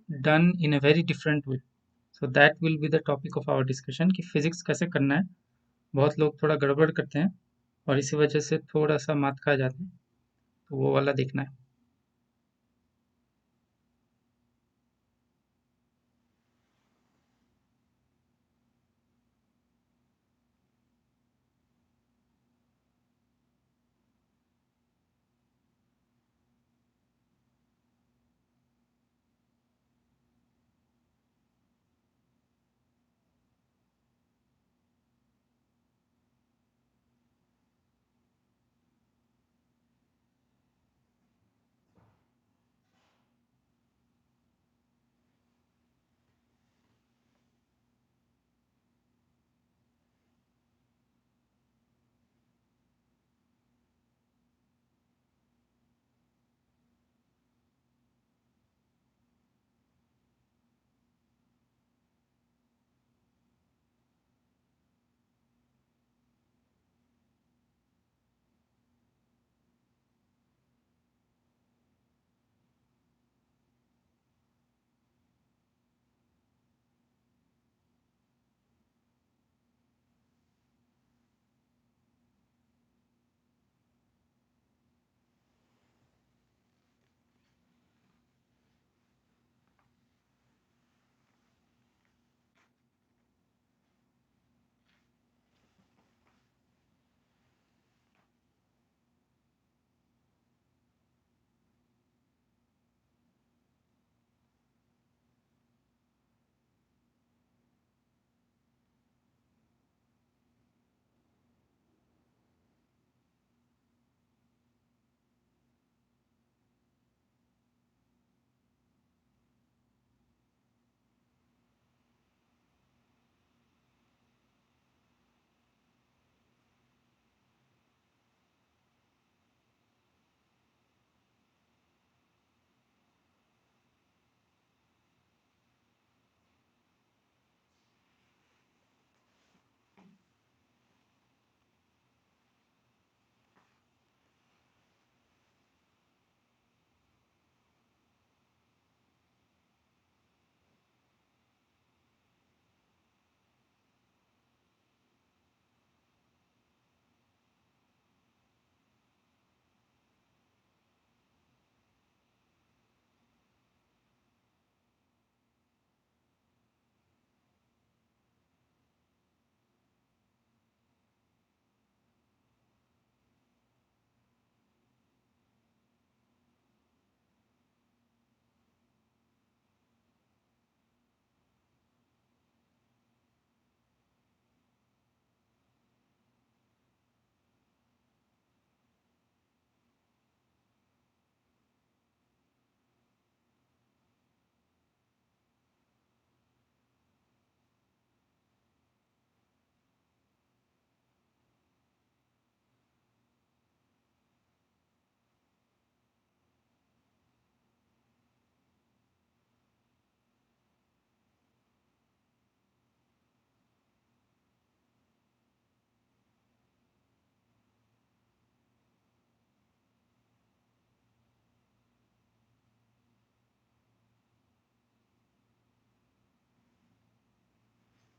done in a very different way. So that will be the topic of our discussion कि physics कैसे करना है. बहुत लोग थोड़ा गड़बड़ करते हैं और इसी वजह से थोड़ा सा मात खा जाते हैं, तो वो वाला देखना है.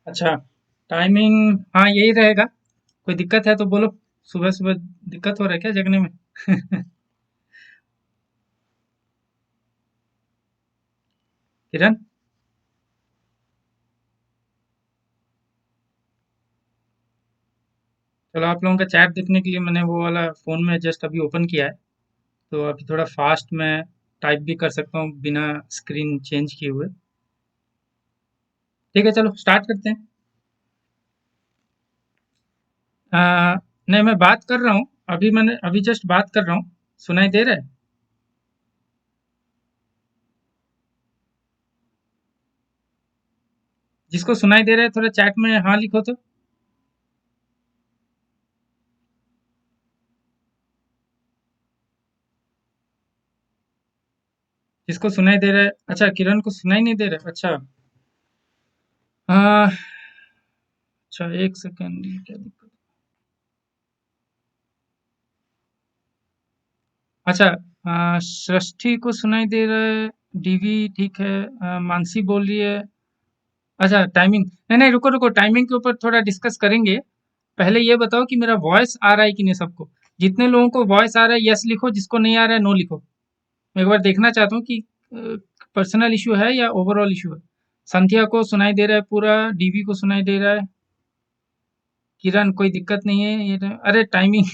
अच्छा, टाइमिंग हाँ यही रहेगा. कोई दिक्कत है तो बोलो. सुबह सुबह दिक्कत हो रहा है क्या जगने में? किरण, चलो आप लोगों का चैट देखने के लिए मैंने वो वाला फ़ोन में जस्ट अभी ओपन किया है, तो अभी थोड़ा फास्ट मैं टाइप भी कर सकता हूँ बिना स्क्रीन चेंज किए हुए. ठीक है, चलो स्टार्ट करते हैं. अ, नहीं, मैं बात कर रहा हूँ. मैंने अभी जस्ट बात कर रहा हूँ. सुनाई दे रहा है? जिसको सुनाई दे रहा है थोड़ा चैट में हाँ लिखो तो. जिसको सुनाई दे रहा है. अच्छा, किरण को सुनाई नहीं दे रहा है. अच्छा. आ, अच्छा, एक सेकंड. ये क्या दिक्कत? अच्छा. सृष्टि को सुनाई दे रहा है. डीवी ठीक है। मानसी बोल रही है। अच्छा टाइमिंग, नहीं नहीं रुको रुको, टाइमिंग के ऊपर थोड़ा डिस्कस करेंगे। पहले ये बताओ कि मेरा वॉइस आ रहा है कि नहीं सबको। जितने लोगों को वॉइस आ रहा है यस लिखो, जिसको नहीं आ रहा है नो लिखो। मैं एक बार देखना चाहता हूँ कि पर्सनल इशू है या ओवरऑल इशू है। संध्या को सुनाई दे रहा है पूरा, डीवी को सुनाई दे रहा है, किरण कोई दिक्कत नहीं है ये अरे टाइमिंग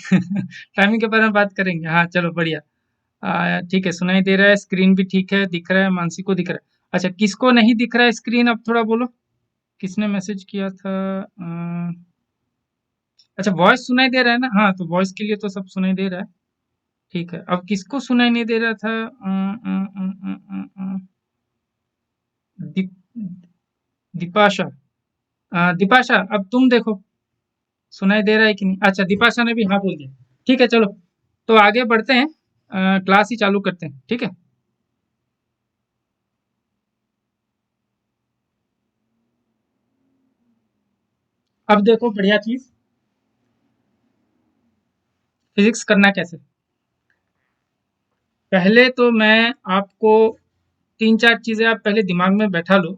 टाइमिंग के बारे में बात करेंगे, हाँ चलो बढ़िया। ठीक है, सुनाई दे रहा है, स्क्रीन भी ठीक है, दिख रहा है, मानसी को दिख रहा है। अच्छा किसको नहीं दिख रहा है स्क्रीन, अब थोड़ा बोलो। किसने मैसेज किया था? अच्छा वॉइस सुनाई दे रहा है ना, हाँ तो वॉइस के लिए तो सब सुनाई दे रहा है। ठीक है, अब किसको सुनाई नहीं दे रहा था? दीप दीपाशा। दीपाशा अब तुम देखो, सुनाई दे रहा है कि नहीं? अच्छा दीपाशा ने भी हाँ बोल दिया। ठीक है चलो, तो आगे बढ़ते हैं, क्लास ही चालू करते हैं, ठीक है। अब देखो बढ़िया चीज, फिजिक्स करना कैसे। पहले तो मैं आपको तीन चार चीजें आप पहले दिमाग में बैठा लो,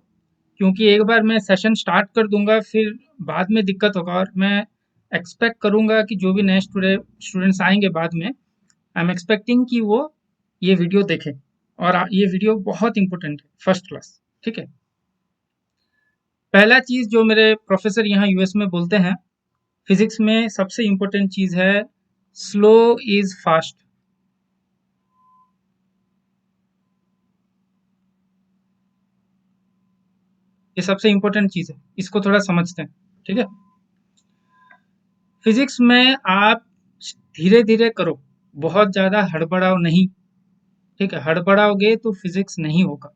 क्योंकि एक बार मैं सेशन स्टार्ट कर दूंगा फिर बाद में दिक्कत होगा, और मैं एक्सपेक्ट करूंगा कि जो भी नए स्टूडेंट्स आएंगे बाद में, आई एम एक्सपेक्टिंग कि वो ये वीडियो देखें। और ये वीडियो बहुत इंपॉर्टेंट है, फर्स्ट क्लास, ठीक है। पहला चीज जो मेरे प्रोफेसर यहाँ यूएस में बोलते हैं, फिजिक्स में सबसे इंपॉर्टेंट चीज है स्लो इज फास्ट। ये सबसे इंपॉर्टेंट चीज है, इसको थोड़ा समझते हैं, ठीक है। फिजिक्स में आप धीरे धीरे करो, बहुत ज्यादा हड़बड़ाओ नहीं, ठीक है। हड़बड़ाओगे तो फिजिक्स नहीं होगा,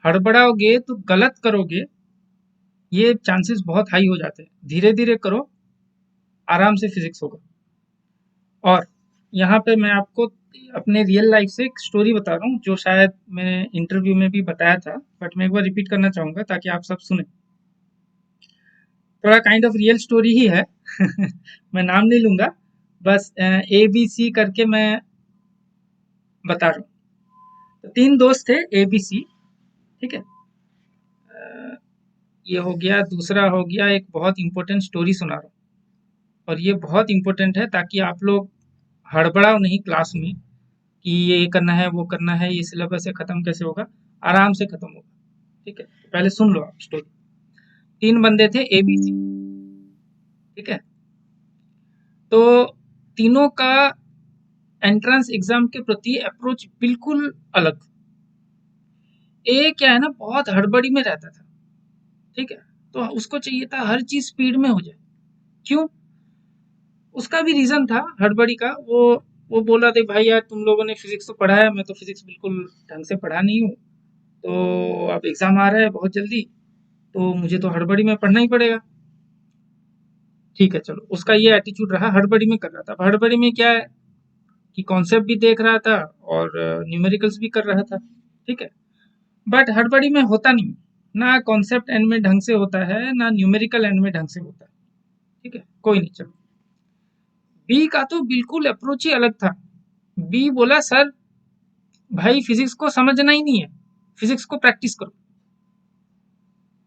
हड़बड़ाओगे तो गलत करोगे, ये चांसेस बहुत हाई हो जाते हैं। धीरे धीरे करो, आराम से फिजिक्स होगा। और यहाँ पे मैं आपको अपने रियल लाइफ से एक स्टोरी बता रहा हूँ, जो शायद मैंने इंटरव्यू में भी बताया था, बट मैं एक बार रिपीट करना चाहूंगा ताकि आप सब सुने। थोड़ा काइंड ऑफ रियल स्टोरी ही है मैं नाम नहीं लूंगा, बस ए बी सी करके मैं बता रहा हूँ। तो तीन दोस्त थे ए बी सी, ठीक है। ये हो गया, दूसरा हो गया, एक बहुत इंपॉर्टेंट स्टोरी सुना रहा हूँ, और ये बहुत इंपॉर्टेंट है ताकि आप लोग हड़बड़ाओ नहीं क्लास में कि ये करना है वो करना है, ये सिलेबस से खत्म कैसे होगा, आराम से खत्म होगा, ठीक है। तो पहले सुन लो आप स्टोरी। तीन बंदे थे ए बी सी, ठीक है। तो तीनों का एंट्रेंस एग्जाम के प्रति अप्रोच बिल्कुल अलग। ए क्या है ना, बहुत हड़बड़ी में रहता था, ठीक है। तो उसको चाहिए था हर चीज स्पीड में हो जाए। क्यों? उसका भी रीजन था हड़बड़ी का। वो बोला दे भाई यार तुम लोगों ने फिजिक्स तो पढ़ा है, मैं तो फिजिक्स बिल्कुल ढंग से पढ़ा नहीं हूँ, तो अब एग्जाम आ रहा है बहुत जल्दी, तो मुझे तो हड़बड़ी में पढ़ना ही पड़ेगा। ठीक है चलो, उसका ये एटीट्यूड रहा, हड़बड़ी में कर रहा था। अब हड़बड़ी में क्या है कि कॉन्सेप्ट भी देख रहा था और न्यूमेरिकल्स भी कर रहा था, ठीक है। बट हड़बड़ी में होता नहीं, ना कॉन्सेप्ट एंड में ढंग से होता है ना न्यूमेरिकल एंड में ढंग से होता है, ठीक है। कोई नहीं चलो, बी का तो बिल्कुल अप्रोच ही अलग था। बी बोला सर भाई फिजिक्स को समझना ही नहीं है, फिजिक्स को प्रैक्टिस करो।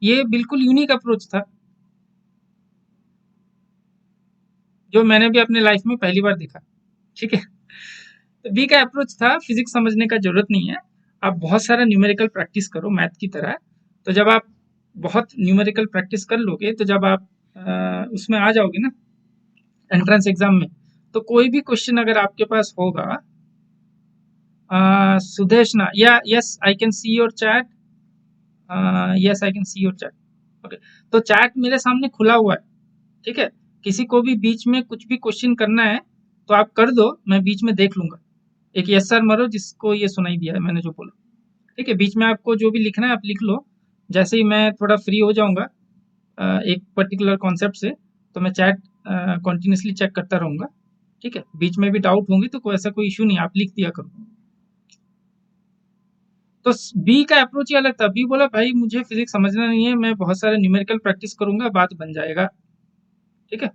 ये बिल्कुल यूनिक अप्रोच था, जो मैंने भी अपने लाइफ में पहली बार देखा, ठीक है। तो बी का अप्रोच था फिजिक्स समझने का जरूरत नहीं है, आप बहुत सारा न्यूमेरिकल प्रैक्टिस करो मैथ की तरह। तो जब आप बहुत न्यूमेरिकल प्रैक्टिस कर लोगे, तो जब आप उसमें आ जाओगे ना एंट्रेंस एग्जाम में, तो कोई भी क्वेश्चन अगर आपके पास होगा, सुदेश ना, या yes I can see your chat, yes I can see your chat, okay. तो चैट मेरे सामने खुला हुआ है, ठीक है। किसी को भी बीच में कुछ भी क्वेश्चन करना है तो आप कर दो, मैं बीच में देख लूंगा। एक यस सर मरो जिसको ये सुनाई दिया है मैंने जो बोला, ठीक है। बीच में आपको जो भी लिखना है आप लिख लो। जैसे ही मैं थोड़ा फ्री हो जाऊंगा एक पर्टिकुलर कॉन्सेप्ट से, तो मैं चैट कंटिन्यूसली चेक करता रहूंगा, ठीक है। बीच में भी डाउट होंगी तो कोई ऐसा कोई इशू नहीं, आप लिख दिया करो। तो बी का अप्रोच ही अलग था। बी बोला भाई मुझे फिजिक्स समझना नहीं है, मैं बहुत सारे न्यूमेरिकल प्रैक्टिस करूंगा, बात बन जाएगा, ठीक है।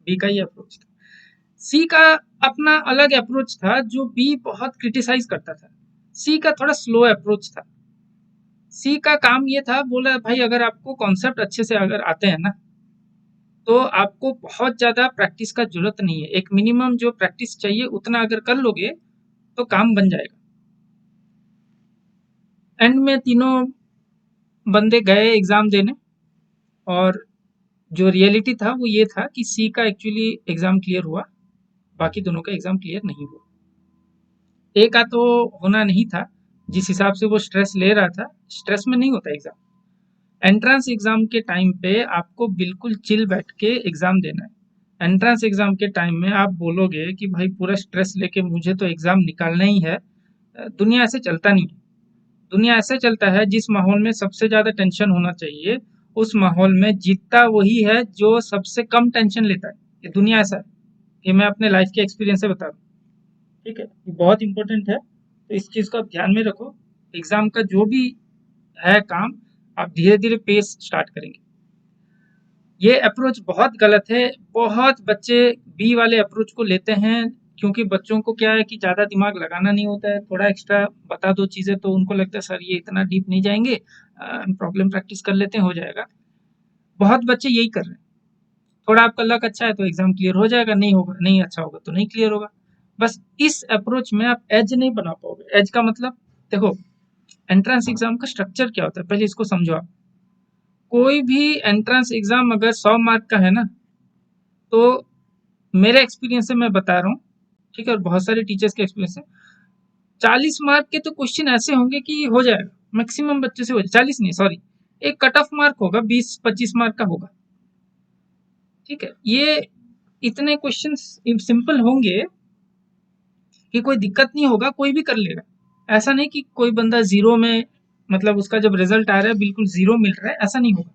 बी का ये अप्रोच था। सी का अपना अलग अप्रोच था, जो बी बहुत क्रिटिसाइज करता था। सी का थोड़ा स्लो अप्रोच था। सी का काम ये था, बोला भाई अगर आपको कॉन्सेप्ट अच्छे से अगर आते हैं ना, तो आपको बहुत ज़्यादा प्रैक्टिस का ज़रूरत नहीं है। एक मिनिमम जो प्रैक्टिस चाहिए उतना अगर कर लोगे तो काम बन जाएगा। एंड में तीनों बंदे गए एग्ज़ाम देने, और जो रियलिटी था वो ये था कि सी का एक्चुअली एग्ज़ाम क्लियर हुआ, बाकी दोनों का एग्ज़ाम क्लियर नहीं हुआ। ए का तो होना नहीं था, जिस हिसाब से वो स्ट्रेस ले रहा था, स्ट्रेस में नहीं होता एग्ज़ाम। एंट्रेंस एग्ज़ाम के टाइम पे आपको बिल्कुल चिल बैठ के एग्ज़ाम देना है। एंट्रेंस एग्ज़ाम के टाइम में आप बोलोगे कि भाई पूरा स्ट्रेस लेके मुझे तो एग्ज़ाम निकालना ही है, दुनिया ऐसे चलता नहीं है। दुनिया ऐसे चलता है, जिस माहौल में सबसे ज़्यादा टेंशन होना चाहिए, उस माहौल में जीतता वही है जो सबसे कम टेंशन लेता है। ये दुनिया ऐसा है, ये मैं अपने लाइफ के एक्सपीरियंस से बता रहा हूँ। ठीक है, ये बहुत इंपॉर्टेंट है, तो इस चीज़ को आप ध्यान में रखो। एग्ज़ाम का जो भी है काम, आप धीरे-धीरे पेस स्टार्ट करेंगे। ये अप्रोच बहुत गलत है। बहुत बच्चे बी वाले अप्रोच को लेते हैं, क्योंकि बच्चों को क्या है कि ज़्यादा दिमाग लगाना नहीं होता है, थोड़ा एक्स्ट्रा बता दो चीज़ें तो उनको लगता है सर ये इतना डीप नहीं जाएंगे, प्रॉब्लम प्रैक्टिस कर लेते हैं, हो जाएगा। बहुत बच्चे यही कर रहे हैं। थोड़ा आपका लक अच्छा है तो एग्जाम क्लियर हो जाएगा, नहीं होगा, नहीं अच्छा होगा तो नहीं क्लियर होगा। बस इस अप्रोच में आप एज नहीं बना पाओगे। एज का मतलब देखो, एंट्रेंस एग्जाम का स्ट्रक्चर क्या होता है, पहले इसको समझो आप। कोई भी एंट्रेंस एग्जाम अगर 100 मार्क का है ना, तो मेरे एक्सपीरियंस से मैं बता रहा हूँ, ठीक है, और बहुत सारे टीचर्स के एक्सपीरियंस से, 40 मार्क के तो क्वेश्चन ऐसे होंगे कि हो जाएगा, मैक्सिमम बच्चे से हो जाएगा। 40 नहीं, सॉरी, एक कट ऑफ मार्क होगा, 20-25 मार्क का होगा। ठीक है, ये इतने क्वेश्चन सिंपल होंगे कि कोई दिक्कत नहीं होगा, कोई भी कर लेगा। ऐसा नहीं कि कोई बंदा जीरो में, मतलब उसका जब रिजल्ट आ रहा है बिल्कुल जीरो मिल रहा है, ऐसा नहीं होगा।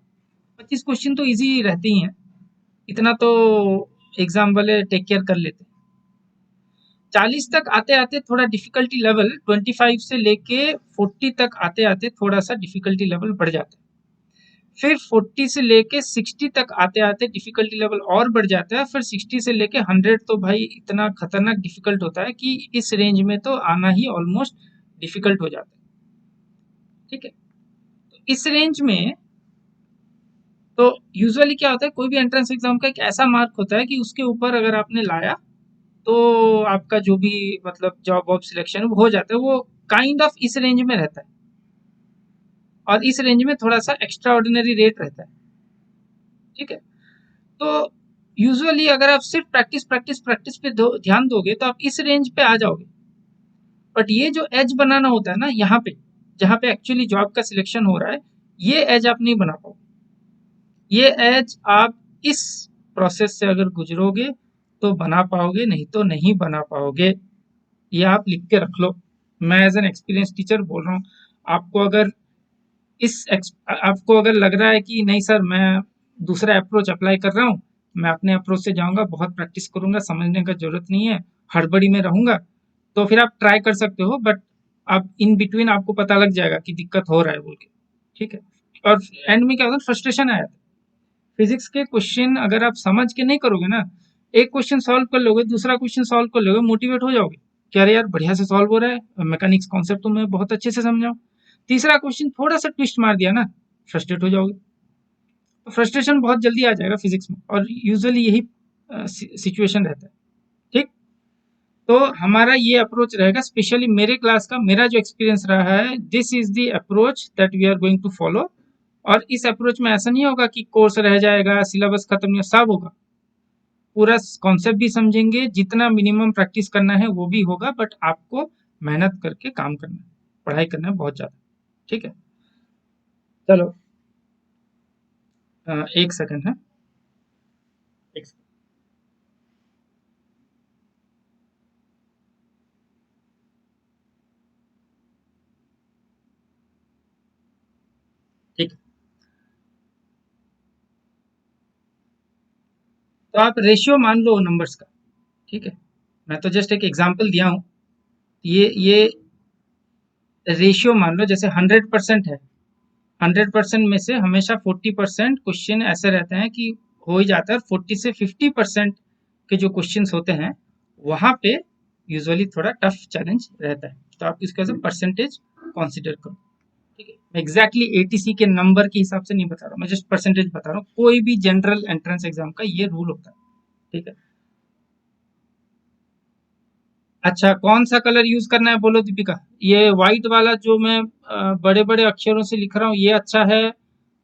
25 क्वेश्चन तो इजी रहते ही हैं, इतना तो एग्जाम वाले टेक केयर कर लेते हैं। 40 तक आते आते थोड़ा डिफिकल्टी लेवल, 25 से लेके 40 तक आते आते थोड़ा सा डिफिकल्टी लेवल बढ़ जाता है। फिर 40 से लेके 60 तक आते आते डिफिकल्टी लेवल और बढ़ जाता है। फिर 60 से लेके 100 तो भाई इतना खतरनाक डिफिकल्ट होता है कि इस रेंज में तो आना ही ऑलमोस्ट डिफिकल्ट हो जाता है। ठीक है, तो इस रेंज में तो यूजुअली क्या होता है, कोई भी एंट्रेंस एग्जाम का एक ऐसा मार्क होता है कि उसके ऊपर अगर आपने लाया तो आपका जो भी मतलब जॉब ऑफ सिलेक्शन वो हो जाता है। वो काइंड ऑफ इस रेंज में रहता है, और इस रेंज में थोड़ा सा एक्स्ट्रा ऑर्डिनरी रेट रहता है। ठीक है, तो यूजुअली अगर आप सिर्फ प्रैक्टिस प्रैक्टिस प्रैक्टिस पे ध्यान दोगे तो आप इस रेंज पे आ जाओगे। बट ये जो एज बनाना होता है ना, यहाँ पे जहाँ पे एक्चुअली जॉब का सिलेक्शन हो रहा है, ये एज आप नहीं बना पाओगे। ये एज आप इस प्रोसेस से अगर गुजरोगे तो बना पाओगे, नहीं तो नहीं बना पाओगे। ये आप लिख के रख लो, मैं एज एन एक्सपीरियंस टीचर बोल रहा हूँ। आपको अगर आपको अगर लग रहा है कि नहीं सर मैं दूसरा अप्रोच अप्लाई कर रहा हूँ, मैं अपने अप्रोच से जाऊंगा, बहुत प्रैक्टिस करूंगा, समझने का जरूरत नहीं है, हड़बड़ी में रहूंगा, तो फिर आप ट्राई कर सकते हो। बट अब इन बिटवीन आपको पता लग जाएगा कि दिक्कत हो रहा है बोल के। ठीक है, और एंड में क्या होता है, फ्रस्ट्रेशन आया था। फिजिक्स के क्वेश्चन अगर आप समझ के नहीं करोगे ना, एक क्वेश्चन सॉल्व कर लोगे, दूसरा क्वेश्चन सॉल्व कर लोगे, मोटिवेट हो जाओगे कि अरे यार बढ़िया से सॉल्व हो रहा है, मैकेनिक्स कॉन्सेप्ट तो मैं बहुत अच्छे से समझा हूँ। तीसरा क्वेश्चन थोड़ा सा ट्विस्ट मार दिया ना, फ्रस्ट्रेट हो जाओगे। तो फ्रस्ट्रेशन बहुत जल्दी आ जाएगा फिजिक्स में, और यूजुअली यही सिचुएशन रहता है। ठीक, तो हमारा ये अप्रोच रहेगा, स्पेशली मेरे क्लास का, मेरा जो एक्सपीरियंस रहा है, this is the approach that we are going to follow. और इस अप्रोच में ऐसा नहीं होगा कि कोर्स रह जाएगा, सिलेबस खत्म नहीं, सब होगा, पूरा कॉन्सेप्ट भी समझेंगे, जितना मिनिमम प्रैक्टिस करना है वो भी होगा, बट आपको मेहनत करके काम करना है, पढ़ाई करना है बहुत ज़्यादा। ठीक है, चलो, एक सेकंड है, एक सेकंड। ठीक है, तो आप रेशियो मान लो नंबर्स का। ठीक है, मैं तो जस्ट एक एग्जांपल दिया हूँ। ये रेशियो मान लो, जैसे 100% है, 100% में से हमेशा 40% क्वेश्चन ऐसे रहते हैं कि हो ही जाता है, 40 से 50% के जो क्वेश्चन होते हैं वहां पे यूजुअली थोड़ा टफ चैलेंज रहता है। तो आप इसका परसेंटेज कंसिडर करो। ठीक है, मैं एग्जैक्टली एटीसी के नंबर के हिसाब से नहीं बता रहा हूँ, मैं जस्ट परसेंटेज बता रहा हूँ। कोई भी जनरल एंट्रेंस एग्जाम का ये रूल होता है। ठीक है, अच्छा कौन सा कलर यूज करना है बोलो दीपिका? ये व्हाइट वाला जो मैं बड़े बड़े अक्षरों से लिख रहा हूँ ये अच्छा है,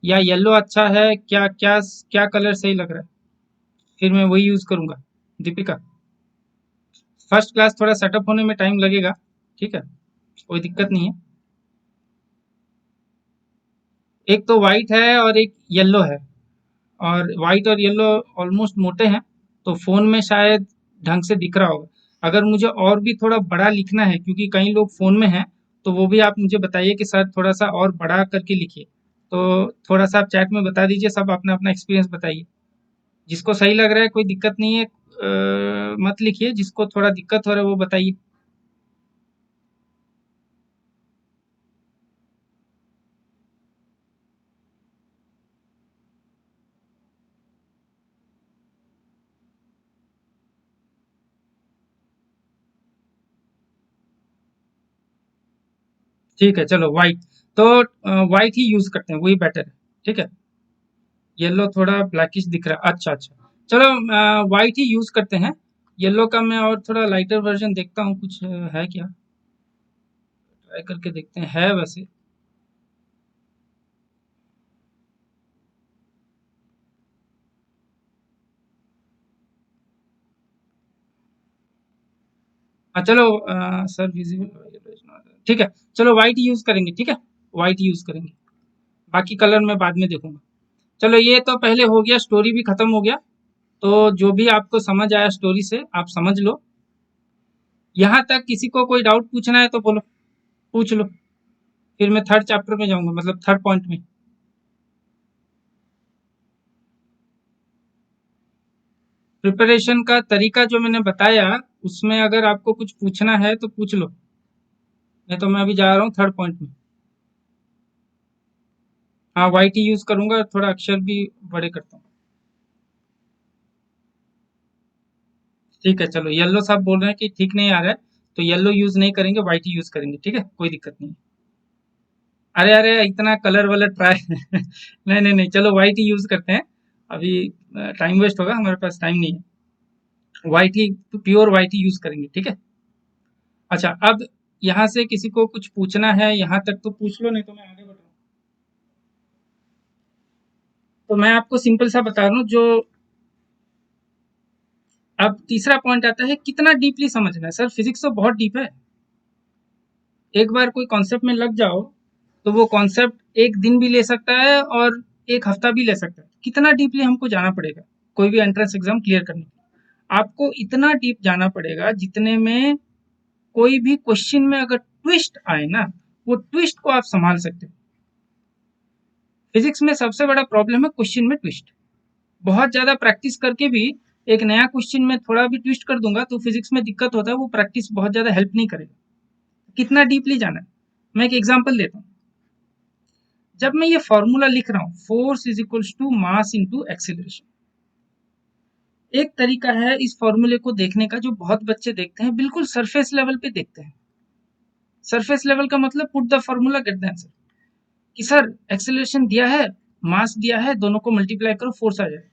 या येलो अच्छा है? क्या क्या क्या कलर सही लग रहा है? फिर मैं वही यूज करूंगा। दीपिका, फर्स्ट क्लास थोड़ा सेटअप होने में टाइम लगेगा, ठीक है, कोई दिक्कत नहीं है। एक तो व्हाइट है और एक येलो है, और व्हाइट और येलो ऑलमोस्ट मोटे हैं, तो फोन में शायद ढंग से दिख रहा होगा। अगर मुझे और भी थोड़ा बड़ा लिखना है, क्योंकि कई लोग फोन में हैं, तो वो भी आप मुझे बताइए कि सर थोड़ा सा और बड़ा करके लिखिए। तो थोड़ा सा आप चैट में बता दीजिए, सब अपना अपना एक्सपीरियंस बताइए। जिसको सही लग रहा है कोई दिक्कत नहीं है, मत लिखिए, जिसको थोड़ा दिक्कत हो रहा है वो बताइए। ठीक है, चलो व्हाइट, तो व्हाइट ही यूज करते हैं, वही बेटर है। ठीक है, येलो थोड़ा ब्लैकिश दिख रहा है, अच्छा अच्छा, चलो व्हाइट ही यूज करते हैं। येलो का मैं और थोड़ा लाइटर वर्जन देखता हूँ, कुछ है क्या, ट्राई करके देखते हैं, है वैसे। हाँ चलो, सर विजिबल, ठीक है, चलो व्हाइट यूज करेंगे, ठीक है, व्हाइट यूज करेंगे, बाकी कलर मैं बाद में देखूंगा। चलो ये तो पहले हो गया, स्टोरी भी खत्म हो गया। तो जो भी आपको समझ आया स्टोरी से आप समझ लो। यहाँ तक किसी को कोई डाउट पूछना है तो बोलो, पूछ लो, फिर मैं थर्ड चैप्टर में जाऊंगा, मतलब थर्ड पॉइंट में। प्रिपरेशन का तरीका जो मैंने बताया, उसमें अगर आपको कुछ पूछना है तो पूछ लो, नहीं तो मैं अभी जा रहा हूँ थर्ड पॉइंट में। हाँ वाइट ही यूज करूंगा, थोड़ा अक्षर भी बड़े करता हूँ। ठीक है, चलो येलो साहब बोल रहे हैं कि ठीक नहीं आ रहा है, तो येलो यूज नहीं करेंगे, व्हाइट ही यूज करेंगे, ठीक है, कोई दिक्कत नहीं। अरे अरे इतना कलर वाला ट्राई नहीं नहीं नहीं, चलो व्हाइट ही यूज करते हैं। अभी टाइम वेस्ट होगा, हमारे पास टाइम नहीं है। व्हाइट ही, प्योर व्हाइट ही यूज करेंगे, ठीक है। अच्छा, अब यहाँ से किसी को कुछ पूछना है यहाँ तक तो पूछ लो, नहीं तो मैं आगे बढ़ रहा हूँ। तो मैं आपको सिंपल सा बता रहा हूँ जो, अब तीसरा पॉइंट आता है कितना डीपली समझना है। सर फिजिक्स तो बहुत डीप है, एक बार कोई कॉन्सेप्ट में लग जाओ तो वो कॉन्सेप्ट एक दिन भी ले सकता है और एक हफ्ता भी ले सकता है। कितना डीपली हमको जाना पड़ेगा कोई भी एंट्रेंस एग्जाम क्लियर करने के लिए? आपको इतना डीप जाना पड़ेगा जितने में कोई भी क्वेश्चन में अगर ट्विस्ट आए ना, वो ट्विस्ट को आप संभाल सकते हो। फिजिक्स में सबसे बड़ा प्रॉब्लम है क्वेश्चन में ट्विस्ट। बहुत ज्यादा प्रैक्टिस करके भी एक नया क्वेश्चन में थोड़ा भी ट्विस्ट कर दूंगा तो फिजिक्स में दिक्कत होता है, वो प्रैक्टिस बहुत ज्यादा हेल्प नहीं करेगा। कितना डीपली जाना है, मैं एक एग्जांपल देता हूँ। जब मैं ये फॉर्मूला लिख रहा हूँ, force is equals to mass into acceleration, एक तरीका है इस फॉर्मूले को देखने का जो बहुत बच्चे देखते हैं, बिल्कुल सरफेस लेवल पे देखते हैं। सरफेस लेवल का मतलब put the formula get the answer, कि सर एक्सेलरेशन दिया है, मास दिया है, दोनों को मल्टीप्लाई करो फोर्स आ जाए।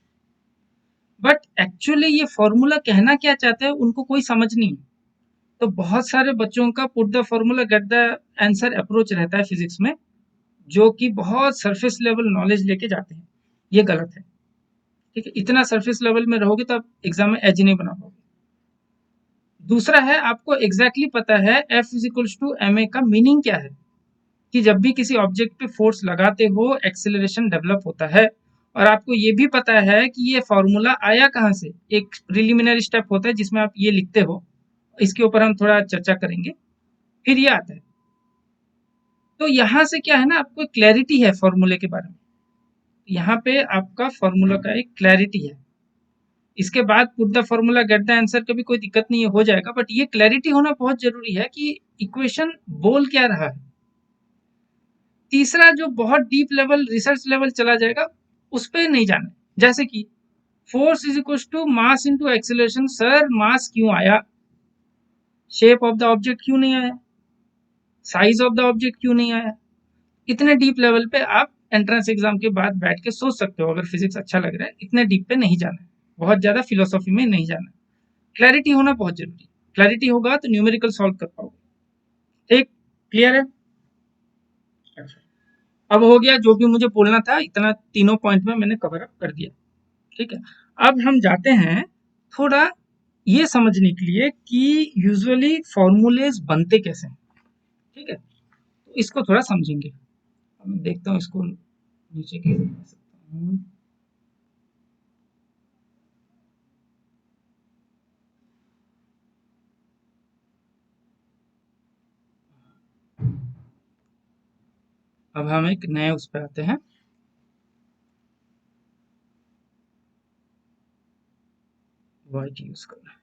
बट एक्चुअली ये फॉर्मूला कहना क्या चाहते हैं उनको कोई समझ नहीं है। तो बहुत सारे बच्चों का put the formula get the answer approach रहता है फिजिक्स में, जो कि बहुत सरफेस लेवल नॉलेज लेके जाते हैं, ये गलत है। ठीक है, इतना सरफेस लेवल में रहोगे तो आप एग्जाम में एज नहीं बना पाओगे। दूसरा है, आपको एग्जैक्टली पता है F is equals to M A का मीनिंग क्या है, कि जब भी किसी ऑब्जेक्ट पे फोर्स लगाते हो एक्सेलरेशन डेवलप होता है। और आपको ये भी पता है कि ये फॉर्मूला आया कहाँ से, एक प्रिलिमिनरी स्टेप होता है जिसमें आप ये लिखते हो, इसके ऊपर हम थोड़ा चर्चा करेंगे, फिर ये आता है। तो यहाँ से क्या है ना, आपको क्लैरिटी है फॉर्मूले के बारे में, यहाँ पे आपका फॉर्मूला का एक क्लैरिटी है। इसके बाद put the formula get the answer का भी कोई दिक्कत नहीं है, हो जाएगा, बट ये क्लैरिटी होना बहुत जरूरी है कि इक्वेशन बोल क्या रहा है। तीसरा जो बहुत डीप लेवल रिसर्च लेवल चला जाएगा, उस पर नहीं जाना, जैसे कि force is equal to mass into acceleration. Sir mass क्यों आया, शेप ऑफ द ऑब्जेक्ट क्यों नहीं आया? साइज ऑफ द ऑब्जेक्ट क्यों नहीं आया। इतने डीप लेवल पे आप एंट्रेंस एग्जाम के बाद बैठ के सोच सकते हो, अगर फिजिक्स अच्छा लग रहा है इतने डीप पे नहीं जाना है, बहुत ज्यादा फिलोसॉफी में नहीं जाना है। क्लैरिटी होना बहुत जरूरी, क्लैरिटी होगा तो न्यूमेरिकल सॉल्व कर पाओगे। ठीक, क्लियर है। अच्छा, अब हो गया जो भी मुझे बोलना था, इतना तीनों पॉइंट में मैंने कवर अप कर दिया। ठीक है, अब हम जाते हैं थोड़ा ये समझने के लिए कि यूजुअली फॉर्मूलेज बनते कैसे हैं। ठीक है, तो इसको थोड़ा समझेंगे। मैं देखता हूँ इसको नीचे कैसे बना सकता हूँ। अब हम एक नए उस पे आते हैं। वाइट यूज करना है।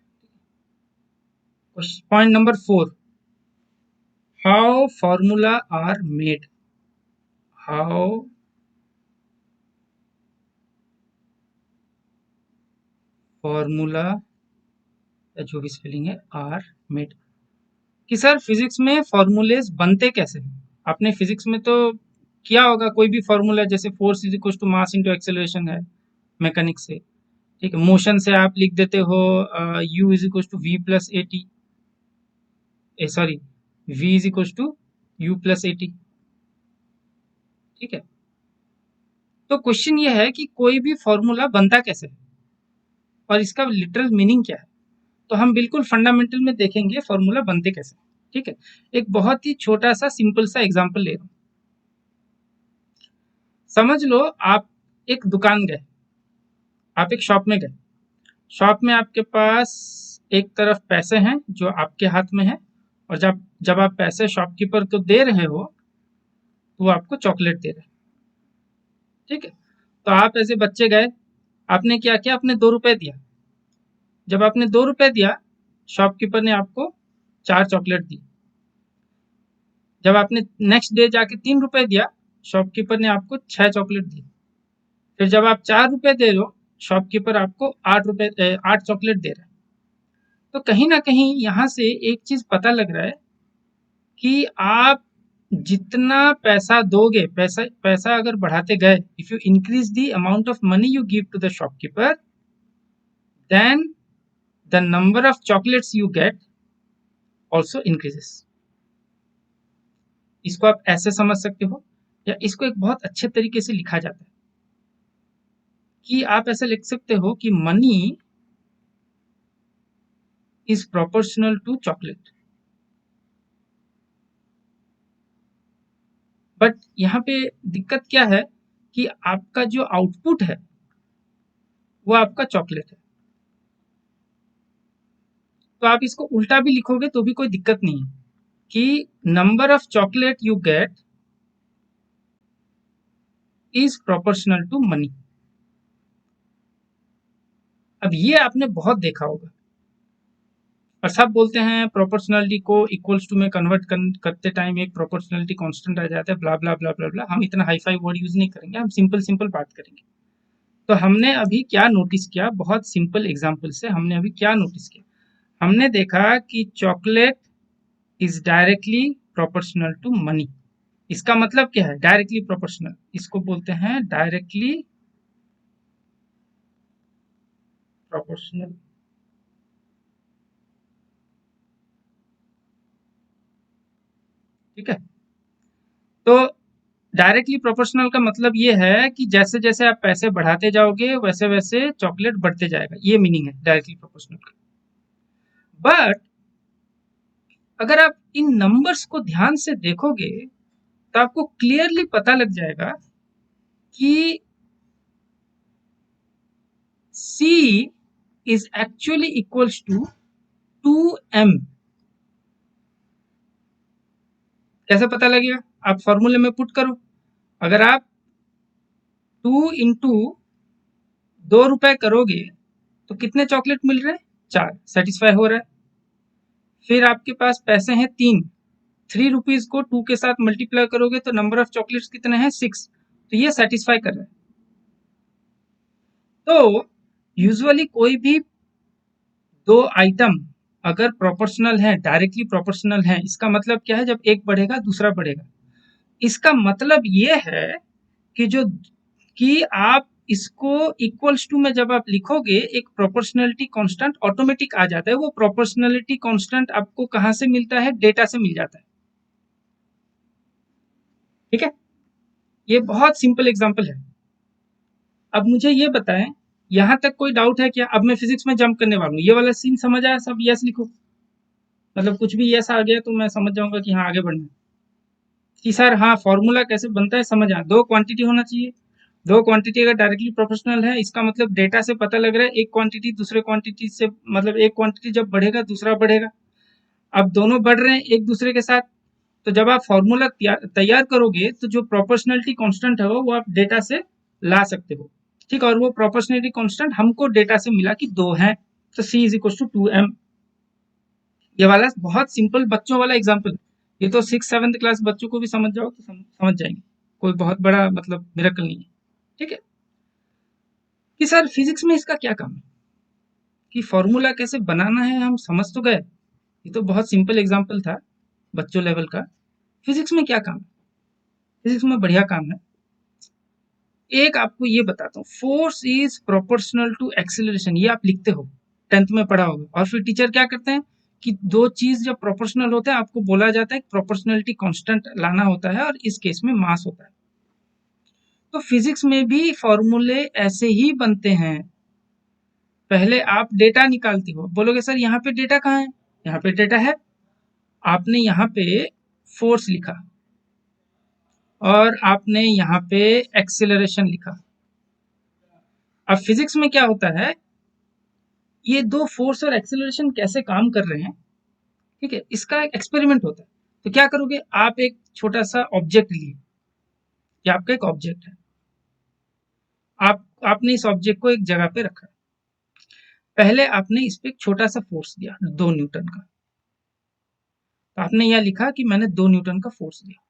Point number 4, how formula are made. How formula या जो भी स्पेलिंग है आर मेड, कि सर फिजिक्स में फॉर्मूलेज बनते कैसे हैं। आपने फिजिक्स में तो किया होगा कोई भी फॉर्मूला, जैसे force is equal to mass into acceleration है मैकेनिक्स से। ठीक है, मोशन से आप लिख देते हो U is equal to V plus A T, sorry v is equal to U plus A T. ठीक है, तो क्वेश्चन ये है कि कोई भी फॉर्मूला बनता कैसे है और इसका लिटरल मीनिंग क्या है। तो हम बिल्कुल फंडामेंटल में देखेंगे फॉर्मूला बनते कैसे। ठीक है, एक बहुत ही छोटा सा सिंपल सा एग्जांपल ले रहा हूँ। समझ लो आप एक दुकान गए, आप एक शॉप में गए। शॉप में आपके पास एक तरफ पैसे हैं जो आपके हाथ में है, और जब जब आप पैसे शॉपकीपर को दे रहे हो तो वो आपको चॉकलेट दे रहे हैं। ठीक है, तो आप ऐसे बच्चे गए, आपने क्या किया, आपने 2 रुपए दिया। जब आपने 2 रुपए दिया, शॉपकीपर ने आपको 4 चॉकलेट दी। जब आपने नेक्स्ट डे जाके 3 रुपए दिया, शॉपकीपर ने आपको 6 चॉकलेट दी। फिर जब आप 4 रुपए दे रहे हो, शॉपकीपर आपको 8 चॉकलेट दे रहा है। तो कहीं ना कहीं यहाँ से एक चीज पता लग रहा है कि आप जितना पैसा दोगे, पैसा पैसा अगर बढ़ाते गए, if you increase the amount of money you give to the shopkeeper, then the number of chocolates you get also increases. इसको आप ऐसे समझ सकते हो, या इसको एक बहुत अच्छे तरीके से लिखा जाता है कि आप ऐसे लिख सकते हो कि money is proportional to chocolate. But यहाँ पे दिक्कत क्या है कि आपका जो आउटपुट है वो आपका चॉकलेट है। तो आप इसको उल्टा भी लिखोगे तो भी कोई दिक्कत नहीं है कि number of chocolate you get is proportional to money. अब ये आपने बहुत देखा होगा, और सब बोलते हैं प्रोपोर्शनलिटी को इक्वल्स टू में कन्वर्ट करते टाइम एक प्रोपोर्शनलिटी कांस्टेंट आ जाता है, ब्ला ब्ला ब्ला ब्ला ब्ला। हम इतना हाई फाई वर्ड यूज नहीं करेंगे, हम सिंपल सिंपल बात करेंगे। तो हमने अभी क्या नोटिस किया, बहुत सिंपल एग्जांपल से हमने अभी क्या नोटिस किया, हमने देखा कि chocolate is directly proportional to money. इसका मतलब क्या है डायरेक्टली प्रोपोर्शनल, इसको बोलते हैं डायरेक्टली प्रोपोर्शनल। ठीक है, तो डायरेक्टली प्रोपोर्शनल का मतलब ये है कि जैसे जैसे आप पैसे बढ़ाते जाओगे वैसे वैसे चॉकलेट बढ़ते जाएगा, ये मीनिंग है डायरेक्टली प्रोपोर्शनल का। बट अगर आप इन नंबर्स को ध्यान से देखोगे तो आपको क्लियरली पता लग जाएगा कि C is actually equals to 2m। कैसे पता लगेगा, आप फॉर्मूले में पुट करो। अगर आप 2 × 2 रुपए करोगे तो कितने चॉकलेट मिल रहे हैं, 4, सेटिस्फाई हो रहा है। फिर आपके पास पैसे हैं 3, 3 रुपीज को 2 के साथ मल्टीप्लाई करोगे तो नंबर ऑफ चॉकलेट्स कितने हैं, 6, तो ये सेटिस्फाई कर रहा है। तो यूजुअली कोई भी दो आइटम अगर प्रोपोर्शनल है, डायरेक्टली प्रोपोर्शनल है, इसका मतलब क्या है? जब एक बढ़ेगा दूसरा बढ़ेगा। इसका मतलब ये है कि जो कि आप इसको इक्वल्स टू में जब आप लिखोगे, एक प्रोपोर्शनलिटी कांस्टेंट ऑटोमेटिक आ जाता है। वो प्रोपोर्शनलिटी कांस्टेंट आपको कहां से मिलता है? डेटा से मिल जाता है। ठीक है, ये बहुत सिंपल एग्जांपल है। अब मुझे ये बताएं, यहां तक कोई डाउट है क्या? अब मैं फिजिक्स में जंप करने वाला हूँ। ये वाला सीन समझ आया? सब यस लिखो, मतलब कुछ भी यस आ गया तो मैं समझ जाऊंगा कि हाँ आगे बढ़ना है। कि सर हाँ फॉर्मूला कैसे बनता है समझ आया। दो क्वांटिटी होना चाहिए, दो क्वांटिटी अगर डायरेक्टली प्रोपोर्शनल है, इसका मतलब डेटा से पता लग रहा है एक क्वांटिटी दूसरे क्वांटिटी से, मतलब एक क्वांटिटी जब बढ़ेगा दूसरा बढ़ेगा। अब दोनों बढ़ रहे हैं एक दूसरे के साथ, तो जब आप फॉर्मूला तैयार करोगे तो जो प्रोपोर्शनलिटी कांस्टेंट है वो आप डेटा से ला सकते हो। ठीक, और वो प्रोपोर्शनलिटी कांस्टेंट हमको डेटा से मिला कि 2 है, तो C is equal to 2m। ये वाला बहुत सिंपल बच्चों वाला एग्जाम्पल, ये तो 6th 7th क्लास बच्चों को भी समझ जाओ तो समझ जाएंगे, कोई बहुत बड़ा मतलब मिरेकल नहीं है। ठीक है, कि सर फिजिक्स में इसका क्या काम है, कि फॉर्मूला कैसे बनाना है हम समझ तो गए, ये तो बहुत सिंपल एग्जाम्पल था बच्चों लेवल का। फिजिक्स में क्या काम है? फिजिक्स में बढ़िया काम है। एक आपको ये बताता हूँ, force is proportional to acceleration, ये आप लिखते हो 10th में पढ़ा होगा। और फिर टीचर क्या करते हैं कि दो चीज जब प्रोपोर्शनल होते हैं आपको बोला जाता है प्रोपोर्शनलिटी कांस्टेंट लाना होता है, और इस केस में मास होता है। तो फिजिक्स में भी फॉर्मूले ऐसे ही बनते हैं। पहले आप डेटा निकालती हो, बोलोगे सर यहाँ पे डेटा कहाँ है? यहाँ पे डेटा है, आपने यहाँ पे फोर्स लिखा और आपने यहाँ पे एक्सेलरेशन लिखा। अब फिजिक्स में क्या होता है, ये दो फोर्स और एक्सेलरेशन कैसे काम कर रहे हैं, ठीक है, इसका एक एक्सपेरिमेंट होता है। तो क्या करोगे, आप एक छोटा सा ऑब्जेक्ट लिए, ये आपका एक ऑब्जेक्ट है, आपने इस ऑब्जेक्ट को एक जगह पे रखा। पहले आपने इस पे एक छोटा सा फोर्स दिया 2 न्यूटन का, तो आपने यह लिखा कि मैंने 2 न्यूटन का फोर्स दिया।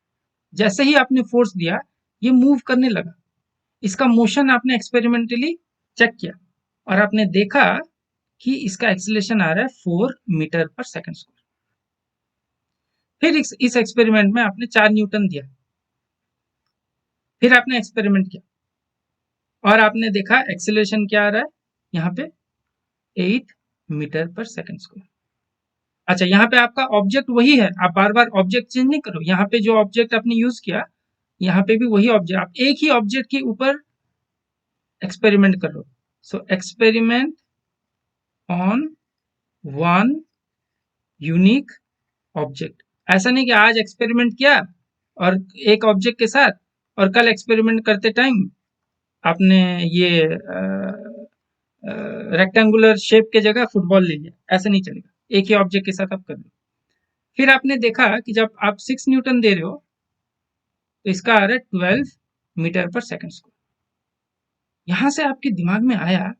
जैसे ही आपने फोर्स दिया, ये मूव करने लगा। इसका मोशन आपने एक्सपेरिमेंटली चेक किया और आपने देखा कि इसका एक्सीलरेशन आ रहा है 4 मीटर पर सेकंड स्क्वायर। फिर इस एक्सपेरिमेंट में आपने 4 न्यूटन दिया, फिर आपने एक्सपेरिमेंट किया और आपने देखा एक्सीलरेशन क्या आ रहा है यहाँ पे 8 मीटर पर सेकंड स्क्वायर। अच्छा, यहाँ पे आपका ऑब्जेक्ट वही है, आप बार बार ऑब्जेक्ट चेंज नहीं करो। यहाँ पे जो ऑब्जेक्ट आपने यूज किया, यहाँ पे भी वही ऑब्जेक्ट, आप एक ही ऑब्जेक्ट के ऊपर एक्सपेरिमेंट करो। So experiment on one unique object. ऐसा नहीं कि आज एक्सपेरिमेंट किया और एक ऑब्जेक्ट के साथ, और कल एक्सपेरिमेंट करते टाइम आपने ये रेक्टेंगुलर शेप के जगह फुटबॉल ले लिया, ऐसा नहीं चलेगा। एक ही ऑब्जेक्ट के साथ आप कर लो। फिर आपने देखा कि जब आप 6 न्यूटन दे रहे हो तो इसका आ रहा है 12 मीटर पर सेकंड स्क्वायर। यहां से आपके दिमाग में आया,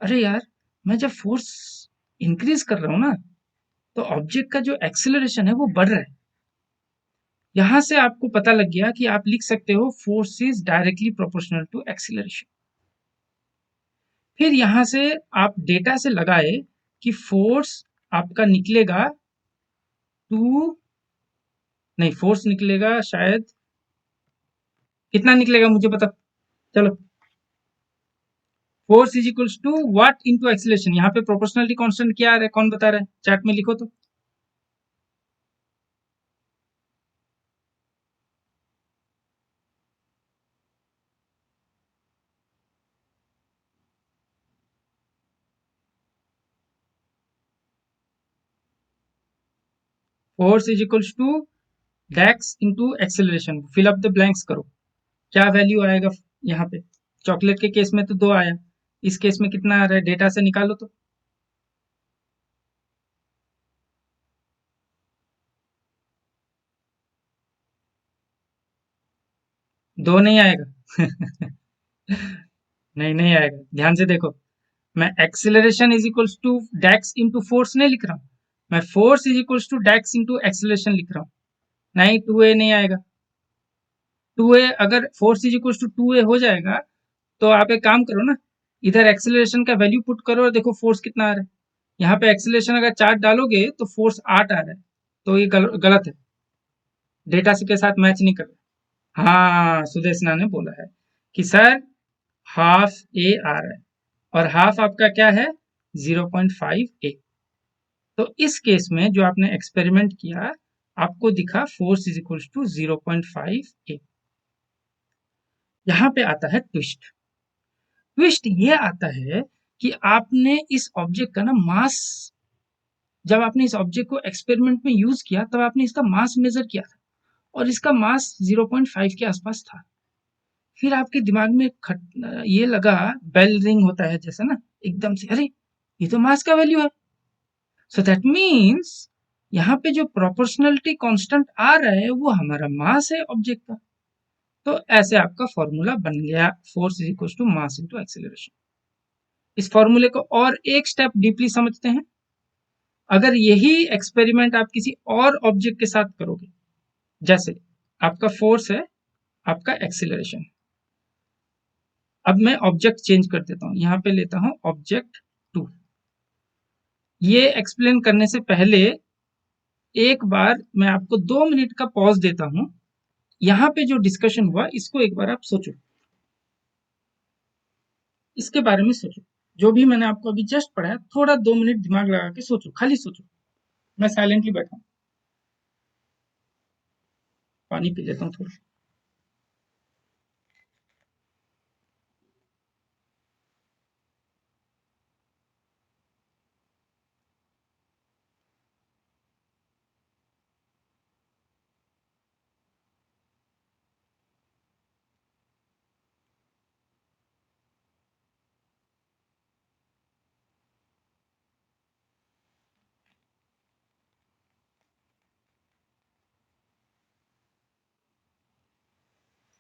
अरे यार, मैं जब फोर्स इंक्रीज कर रहा हूं ना, तो ऑब्जेक्ट का जो एक्सेलरेशन है वो बढ़ रहा है। यहां से आपको पता लग गया कि आप लिख सकते हो force is directly proportional to acceleration. फिर यहां से आप डेटा से लगाए कि फोर्स आपका निकलेगा टू, नहीं फोर्स निकलेगा शायद, कितना निकलेगा मुझे पता, चलो, force is equals to what into acceleration. यहाँ पे प्रोपोर्शनलिटी कांस्टेंट क्या आ रहा है, कौन बता रहा है? चैट में लिखो तो। Force is equals to dash into acceleration, fill up the blanks करो, क्या वैल्यू आएगा यहाँ पे? चॉकलेट के केस में तो 2 आया, इस केस में कितना आ रहा है, डेटा से निकालो तो। 2 नहीं आएगा। नहीं नहीं आएगा, ध्यान से देखो। मैं acceleration is equals to dash into force नहीं लिख रहा हूँ, मैं force is equals to dash into acceleration लिख रहा हूँ। नहीं, 2a नहीं आएगा। 2a, अगर force is equals to 2a हो जाएगा तो आप एक काम करो ना, इधर एक्सेलरेशन का वैल्यू पुट करो और देखो फोर्स कितना आ रहा है। यहाँ पे एक्सीलरेशन अगर 4 डालोगे तो फोर्स 8 आ रहा है, तो ये गलत है, डेटा से के साथ मैच नहीं कर रहा। हाँ, सुदेशना ने बोला है कि सर हाफ ए आ रहा है और हाफ आपका क्या है 0.5 ए। तो इस केस में जो आपने एक्सपेरिमेंट किया, आपको दिखा फोर्स इज इक्वल टू 0.5 ए। यहाँ पे आता है ट्विस्ट। ट्विस्ट ये आता है कि आपने इस ऑब्जेक्ट का ना मास, जब आपने इस ऑब्जेक्ट को एक्सपेरिमेंट में यूज किया तब आपने इसका मास मेजर किया था और इसका मास 0.5 के आसपास था। फिर आपके दिमाग में ये लगा, बेल रिंग होता है जैसे ना, एकदम से अरे ये तो मास का वैल्यू है। सो दैट मीन्स यहाँ पे जो प्रोपोर्शनलिटी कांस्टेंट आ रहा है वो हमारा मास है ऑब्जेक्ट का। तो ऐसे आपका फॉर्मूला बन गया, force is equal to mass into acceleration. इस फॉर्मूले को और एक स्टेप डीपली समझते हैं। अगर यही एक्सपेरिमेंट आप किसी और ऑब्जेक्ट के साथ करोगे, जैसे आपका फोर्स है, आपका एक्सेलरेशन। अब मैं ऑब्जेक्ट चेंज कर देता हूं, यहां पे लेता हूं ऑब्जेक्ट 2। ये एक्सप्लेन करने से पहले एक बार मैं आपको 2 मिनट का पॉज देता हूं। यहाँ पे जो डिस्कशन हुआ इसको एक बार आप सोचो, इसके बारे में सोचो। जो भी मैंने आपको अभी जस्ट पढ़ाया, थोड़ा 2 मिनट दिमाग लगा के सोचो, खाली सोचो। मैं साइलेंटली बैठा हूं, पानी पी लेता हूँ थोड़ा।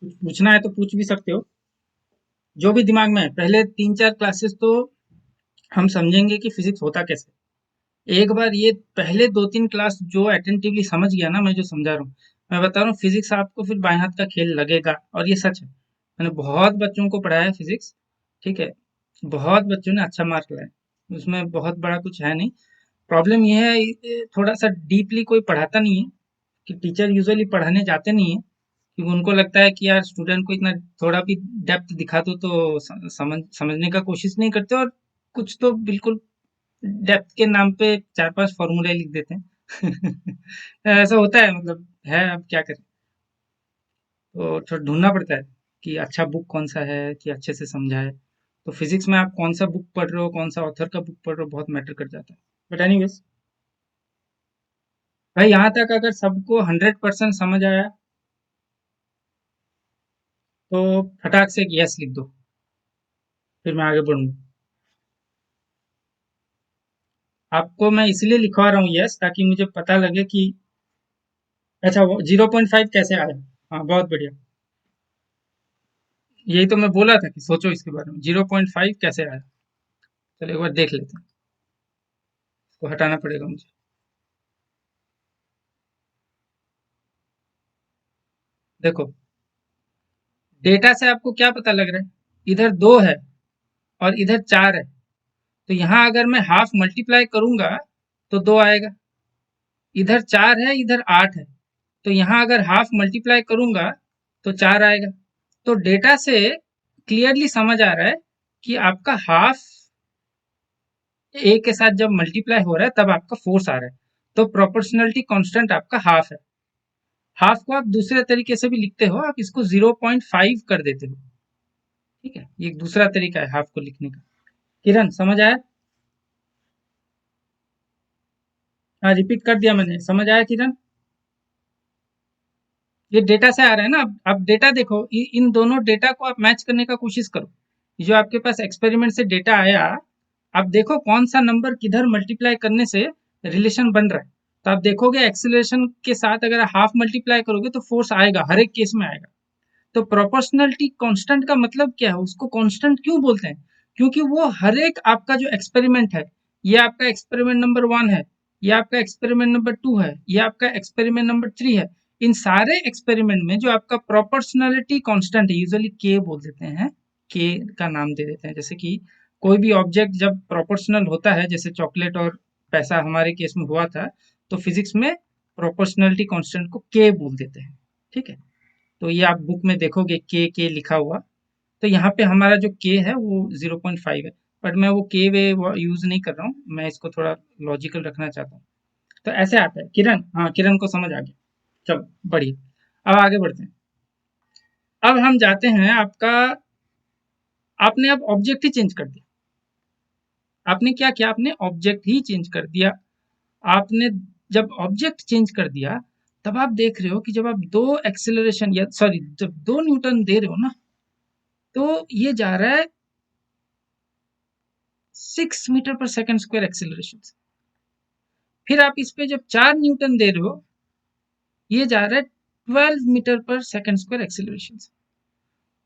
कुछ पूछना है तो पूछ भी सकते हो, जो भी दिमाग में है। पहले 3-4 क्लासेस तो हम समझेंगे कि फिजिक्स होता कैसे। एक बार ये पहले 2-3 क्लास जो अटेंटिवली समझ गया ना, मैं जो समझा रहा हूँ, मैं बता रहा हूँ, फिजिक्स आपको फिर बाएं हाथ का खेल लगेगा। और ये सच है, मैंने बहुत बच्चों को पढ़ाया है फिजिक्स, ठीक है, बहुत बच्चों ने अच्छा मार्क लाया, उसमें बहुत बड़ा कुछ है नहीं। प्रॉब्लम ये है, थोड़ा सा डीपली कोई पढ़ाता नहीं है, कि टीचर यूजुअली पढ़ाने जाते नहीं है, क्योंकि उनको लगता है कि यार स्टूडेंट को इतना थोड़ा भी डेप्थ दिखा दो तो समझने का कोशिश नहीं करते, और कुछ तो बिल्कुल डेप्थ के नाम पे 4-5 फॉर्मूले लिख देते हैं। ऐसा होता है, मतलब है, अब क्या करें। तो थोड़ा ढूंढना पड़ता है कि अच्छा बुक कौन सा है कि अच्छे से समझाए। तो फिजिक्स में आप कौन सा बुक पढ़ रहे हो, कौन सा ऑथर का बुक पढ़ रहे हो, बहुत मैटर कर जाता है। बट एनीवेज भाई, यहाँ तक अगर सबको 100% समझ आया तो फटाक से एक यस लिख दो, फिर मैं आगे बढ़ूंगा। आपको मैं इसलिए लिखवा रहा हूँ यस, ताकि मुझे पता लगे कि अच्छा वो 0.5 कैसे आया। हाँ, बहुत बढ़िया। यही तो मैं बोला था कि सोचो इसके बारे में, 0.5 कैसे आया। चलो एक बार देख लेते हैं, इसको हटाना पड़ेगा मुझे। देखो, डेटा से आपको क्या पता लग रहा है, इधर 2 है और इधर 4 है। तो यहाँ अगर मैं हाफ मल्टीप्लाई करूंगा तो 2 आएगा। इधर 4 है, इधर 8 है, तो यहाँ अगर हाफ मल्टीप्लाई करूंगा तो 4 आएगा। तो डेटा से क्लियरली समझ आ रहा है कि आपका हाफ ए के साथ जब मल्टीप्लाई हो रहा है तब आपका फोर्स आ रहा है। तो प्रोपोर्शनलिटी कांस्टेंट आपका हाफ है। हाफ को आप दूसरे तरीके से भी लिखते हो, आप इसको 0.5 कर देते हो, ठीक है, ये एक दूसरा तरीका है हाफ को लिखने का। किरण समझ आया? हाँ, रिपीट कर दिया मैंने, समझ आया किरण? ये डेटा से आ रहा है ना। अब डेटा देखो, इन दोनों डेटा को आप मैच करने का कोशिश करो। जो आपके पास एक्सपेरिमेंट से डेटा आया, आप देखो कौन सा नंबर किधर मल्टीप्लाई करने से रिलेशन बन रहा है। तो आप देखोगे एक्सीलरेशन के साथ अगर हाफ मल्टीप्लाई करोगे तो फोर्स आएगा, हर एक केस में आएगा। तो प्रोपोर्शनलिटी कांस्टेंट का मतलब क्या है, उसको कांस्टेंट क्यों बोलते हैं? क्योंकि वो हर एक आपका जो एक्सपेरिमेंट है, ये आपका एक्सपेरिमेंट नंबर 1 है, ये आपका एक्सपेरिमेंट नंबर 2 है, ये आपका एक्सपेरिमेंट नंबर 3 है, इन सारे एक्सपेरिमेंट में जो आपका प्रोपोर्शनलिटी कांस्टेंट है, यूजुअली के बोल देते हैं, के का नाम दे देते हैं, जैसे कि कोई भी ऑब्जेक्ट जब प्रोपोर्शनल होता है, जैसे चॉकलेट और पैसा हमारे केस में हुआ था, तो फिजिक्स में प्रोपोर्शनलिटी कांस्टेंट को के बोल देते हैं। ठीक है, तो ये आप बुक में देखोगे के लिखा हुआ। तो यहाँ पे हमारा जो के है वो 0.5 है, बट मैं वो के वे यूज नहीं कर रहा हूँ, मैं इसको थोड़ा लॉजिकल रखना चाहता हूँ। तो ऐसे आता है किरण, हाँ किरण को समझ आ गया। चलो बढ़िया, अब आगे बढ़ते हैं। अब हम जाते हैं आपका, आपने अब ऑब्जेक्ट ही चेंज कर दिया। आपने क्या किया, आपने ऑब्जेक्ट ही चेंज कर दिया। आपने जब ऑब्जेक्ट चेंज कर दिया, तब आप देख रहे हो कि जब आप दो एक्सेलरेशन या सॉरी जब 2 न्यूटन दे रहे हो ना, तो ये जा रहा है 6 मीटर पर सेकंड स्क्वायर एक्सेलरेशन से। फिर आप इस पे जब 4 न्यूटन दे रहे हो, ये जा रहा है 12 मीटर पर सेकंड स्क्वायर एक्सेलरेशन से।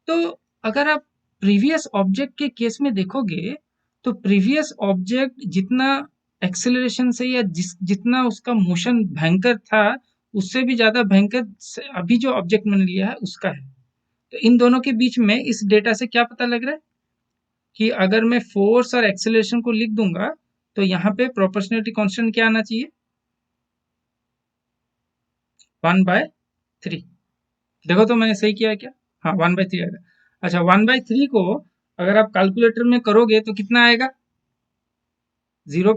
तो अगर आप प्रीवियस ऑब्जेक्ट के केस में देखोगे, तो प्रीवियस ऑब्जेक्ट जितना एक्सेलरेशन से या जितना उसका मोशन भयंकर था, उससे भी ज्यादा भयंकर अभी जो ऑब्जेक्ट मैंने लिया है उसका है। तो इन दोनों के बीच में इस डेटा से क्या पता लग रहा है कि अगर मैं फोर्स और एक्सेलरेशन को लिख दूंगा, तो यहाँ पे प्रोपोर्शनलिटी कांस्टेंट क्या आना चाहिए, 1/3। देखो तो मैंने सही किया है क्या? हाँ 1/3 आएगा। अच्छा 1/3 को अगर आप कैलकुलेटर में करोगे तो कितना आएगा? 0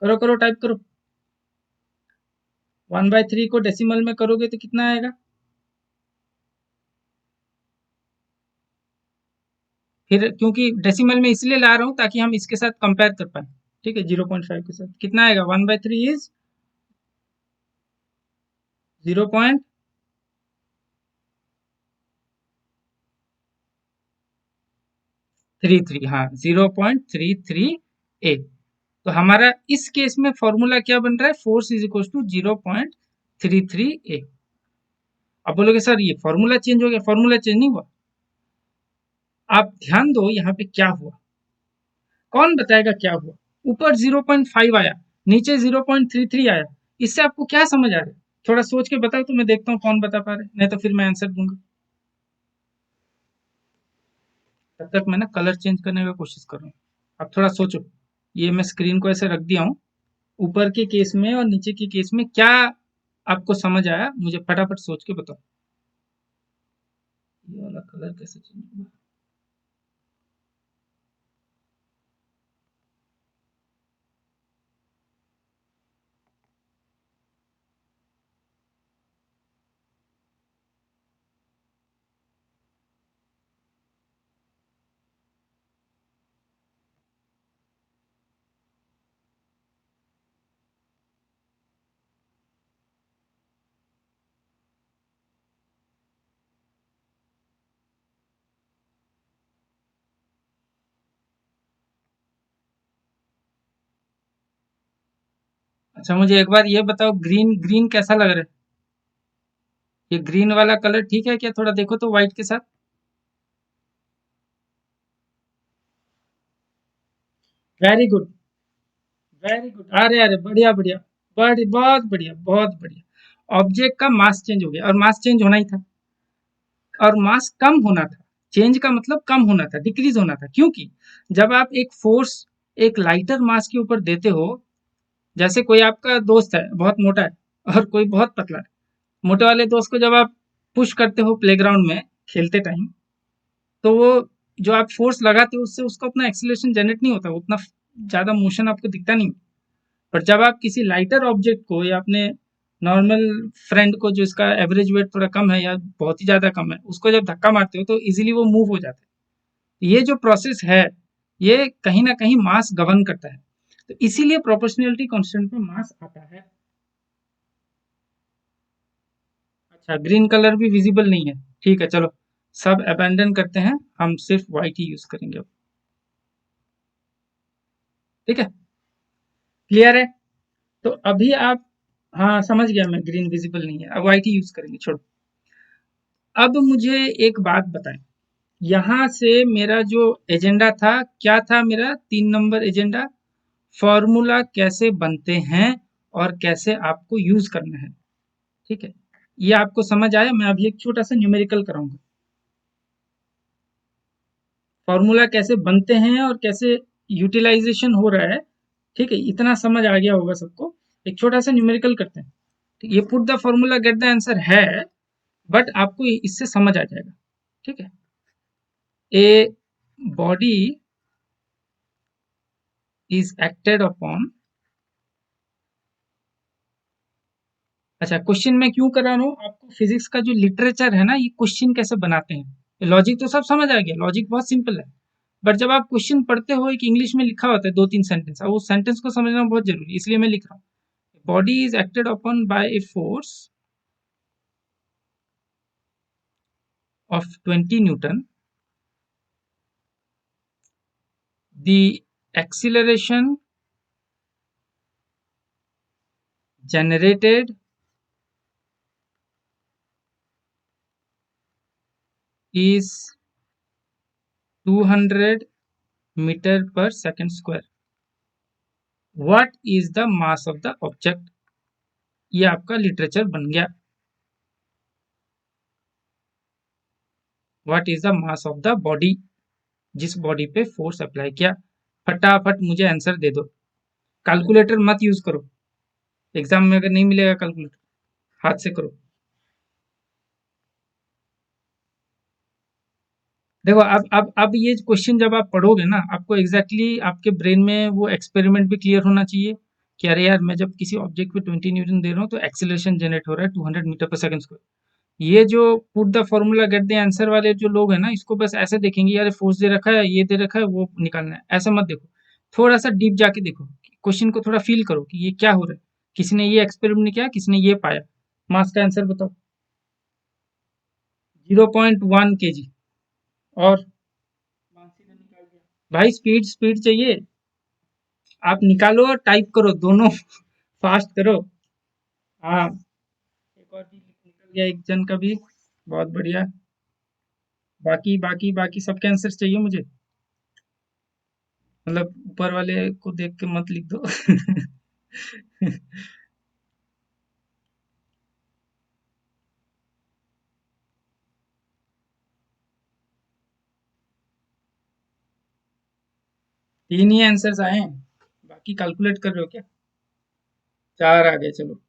करो करो टाइप करो। 1/3 को डेसिमल में करोगे तो कितना आएगा? फिर क्योंकि डेसिमल में इसलिए ला रहा हूँ ताकि हम इसके साथ कंपेयर कर पाए। ठीक है, 0.5 के साथ कितना आएगा? 1/3 इज 0.33, हाँ 0.33 तो हमारा इस केस में फॉर्मूला क्या बन रहा है? फोर्स इज इक्वल टू 0.33 अब बोलोगे सर ये फॉर्मूला चेंज हो गया, फॉर्मूला चेंज नहीं हुआ। आप ध्यान दो यहाँ पे क्या हुआ, कौन बताएगा क्या हुआ? ऊपर 0.5 आया, नीचे 0.33 आया, इससे आपको क्या समझ आ रहा है? थोड़ा सोच के बताओ तो मैं देखता हूँ कौन बता पा रहे, नहीं तो फिर मैं आंसर दूंगा। तब तक मैं ना कलर चेंज करने का कोशिश कर रहा हूँ। अब थोड़ा सोचो, ये मैं स्क्रीन को ऐसे रख दिया हूँ, ऊपर के केस में और नीचे के केस में क्या आपको समझ आया, मुझे फटाफट सोच के बताओ। ये वाला कलर कैसे चेंज हुआ? अच्छा मुझे एक बार ये बताओ, ग्रीन ग्रीन कैसा लग रहा है? ये ग्रीन वाला कलर ठीक है क्या? थोड़ा देखो तो व्हाइट के साथ। वेरी गुड, वेरी गुड, अरे अरे बढ़िया बढ़िया, बहुत बढ़िया बहुत बढ़िया। ऑब्जेक्ट का मास चेंज हो गया, और मास चेंज होना ही था, और मास कम होना था। चेंज का मतलब कम होना था, डिक्रीज होना था, क्योंकि जब आप एक फोर्स एक लाइटर मास के ऊपर देते हो, जैसे कोई आपका दोस्त है बहुत मोटा है और कोई बहुत पतला है, मोटे वाले दोस्त को जब आप पुश करते हो प्लेग्राउंड में खेलते टाइम, तो वो जो आप फोर्स लगाते हो उससे उसका उतना एक्सीलरेशन जनरेट नहीं होता, उतना ज्यादा मोशन आपको दिखता नहीं। पर जब आप किसी लाइटर ऑब्जेक्ट को या अपने नॉर्मल फ्रेंड को जो इसका एवरेज वेट थोड़ा कम है या बहुत ही ज्यादा कम है, उसको जब धक्का मारते हो तो इजीली वो मूव हो जाता है। ये जो प्रोसेस है, ये कहीं ना कहीं मास गवर्न करता है, तो इसीलिए प्रोपोर्शनलिटी कांस्टेंट में मास आता है। अच्छा ग्रीन कलर भी विजिबल नहीं है, ठीक है चलो, सब अबेंडन करते हैं, हम सिर्फ व्हाइट ही यूज करेंगे अब। ठीक है, क्लियर है? तो अभी आप, हाँ समझ गया मैं, ग्रीन विजिबल नहीं है, अब व्हाइट ही यूज करेंगे, छोड़ो। अब मुझे एक बात बताएं, यहाँ से मेरा जो एजेंडा था, क्या था मेरा 3 नंबर एजेंडा? फॉर्मूला कैसे बनते हैं और कैसे आपको यूज करना है। ठीक है, ये आपको समझ आया? मैं अभी एक छोटा सा न्यूमेरिकल कराऊंगा। फॉर्मूला कैसे बनते हैं और कैसे यूटिलाइजेशन हो रहा है, ठीक है, इतना समझ आ गया होगा सबको। एक छोटा सा न्यूमेरिकल करते हैं, ठीक, ये put the formula get the answer है, बट आपको इससे समझ आ जाएगा, ठीक है। A body is acted upon, अच्छा क्वेश्चन में क्यों करा रहा हूँ आपको, फिजिक्स का जो लिटरेचर है ना, ये क्वेश्चन कैसे बनाते हैं, लॉजिक तो सब समझ आ गया, लॉजिक बहुत सिंपल है, बट जब आप क्वेश्चन पढ़ते हो एक इंग्लिश में लिखा होता है 2-3 सेंटेंस, अब उस सेंटेंस को समझना बहुत जरूरी है, इसलिए मैं लिख रहा हूँ। Body is acted upon bye a force of 20 Newton, the acceleration generated is 200 meter per second square. What is the mass of the object? ये आपका लिटरेचर बन गया। What is the mass of the body? जिस body पे force apply किया। फटाफट मुझे answer दे दो, कैलकुलेटर मत यूज करो, एग्जाम में अगर नहीं मिलेगा कैलकुलेटर, हाथ से करो। देखो अब ये क्वेश्चन जब आप पढ़ोगे ना, आपको एग्जैक्टली आपके ब्रेन में वो एक्सपेरिमेंट भी क्लियर होना चाहिए कि अरे यार, मैं जब किसी ऑब्जेक्ट पे 20 न्यूटन दे रहा हूँ तो एक्सेलरेशन जनरेट हो रहा है 200 मीटर पर सेकंड स्क्वायर। ये जो put the formula get the answer वाले जो लोग हैं ना, इसको बस ऐसे देखेंगे, यार फोर्स दे रखा है, ये दे रखा है, वो निकालना है, ऐसा मत देखो। थोड़ा सा डीप जाके देखो, क्वेश्चन को थोड़ा फील करो कि ये क्या हो रहा है, किसी ने ये एक्सपेरिमेंट किया, किसी ने ये पाया। मास का आंसर बताओ। 0.1 kg। और भाई स्पीड स्पीड चाहिए, आप निकालो और टाइप करो दोनों फास्ट करो। हाँ, एक और भी निकल गया एक जन का भी, बहुत बढ़िया। बाकी बाकी बाकी सबके आंसर चाहिए मुझे, मतलब ऊपर वाले को देख के मत लिख दो। 3 ही आंसर्स आए हैं, बाकी कैलकुलेट कर रहे हो क्या? 4 आ गए, चलो।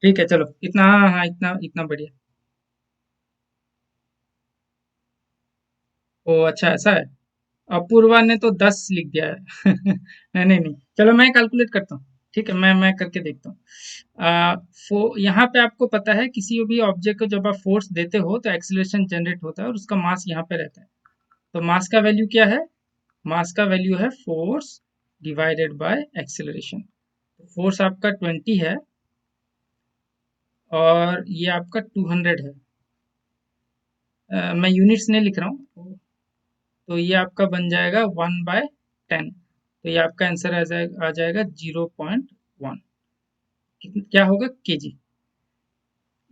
ठीक है, चलो इतना, हाँ हाँ, इतना इतना बढ़िया। ओ अच्छा, ऐसा है। अपूर्वा ने तो 10 लिख दिया है। नहीं नहीं नहीं, चलो मैं कैलकुलेट करता हूँ, ठीक है, मैं करके देखता हूँ। यहाँ पे आपको पता है किसी भी ऑब्जेक्ट को जब आप फोर्स देते हो तो एक्सीलरेशन जनरेट होता है और उसका मास यहाँ पे रहता है। तो मास का वैल्यू क्या है? मास का वैल्यू है force divided by acceleration. Force आपका 20 है और ये आपका 200 है। मैं यूनिट्स नहीं लिख रहा हूँ, तो ये आपका बन जाएगा 1/10। तो ये आपका आंसर आ जाएगा 0.1। क्या होगा? केजी।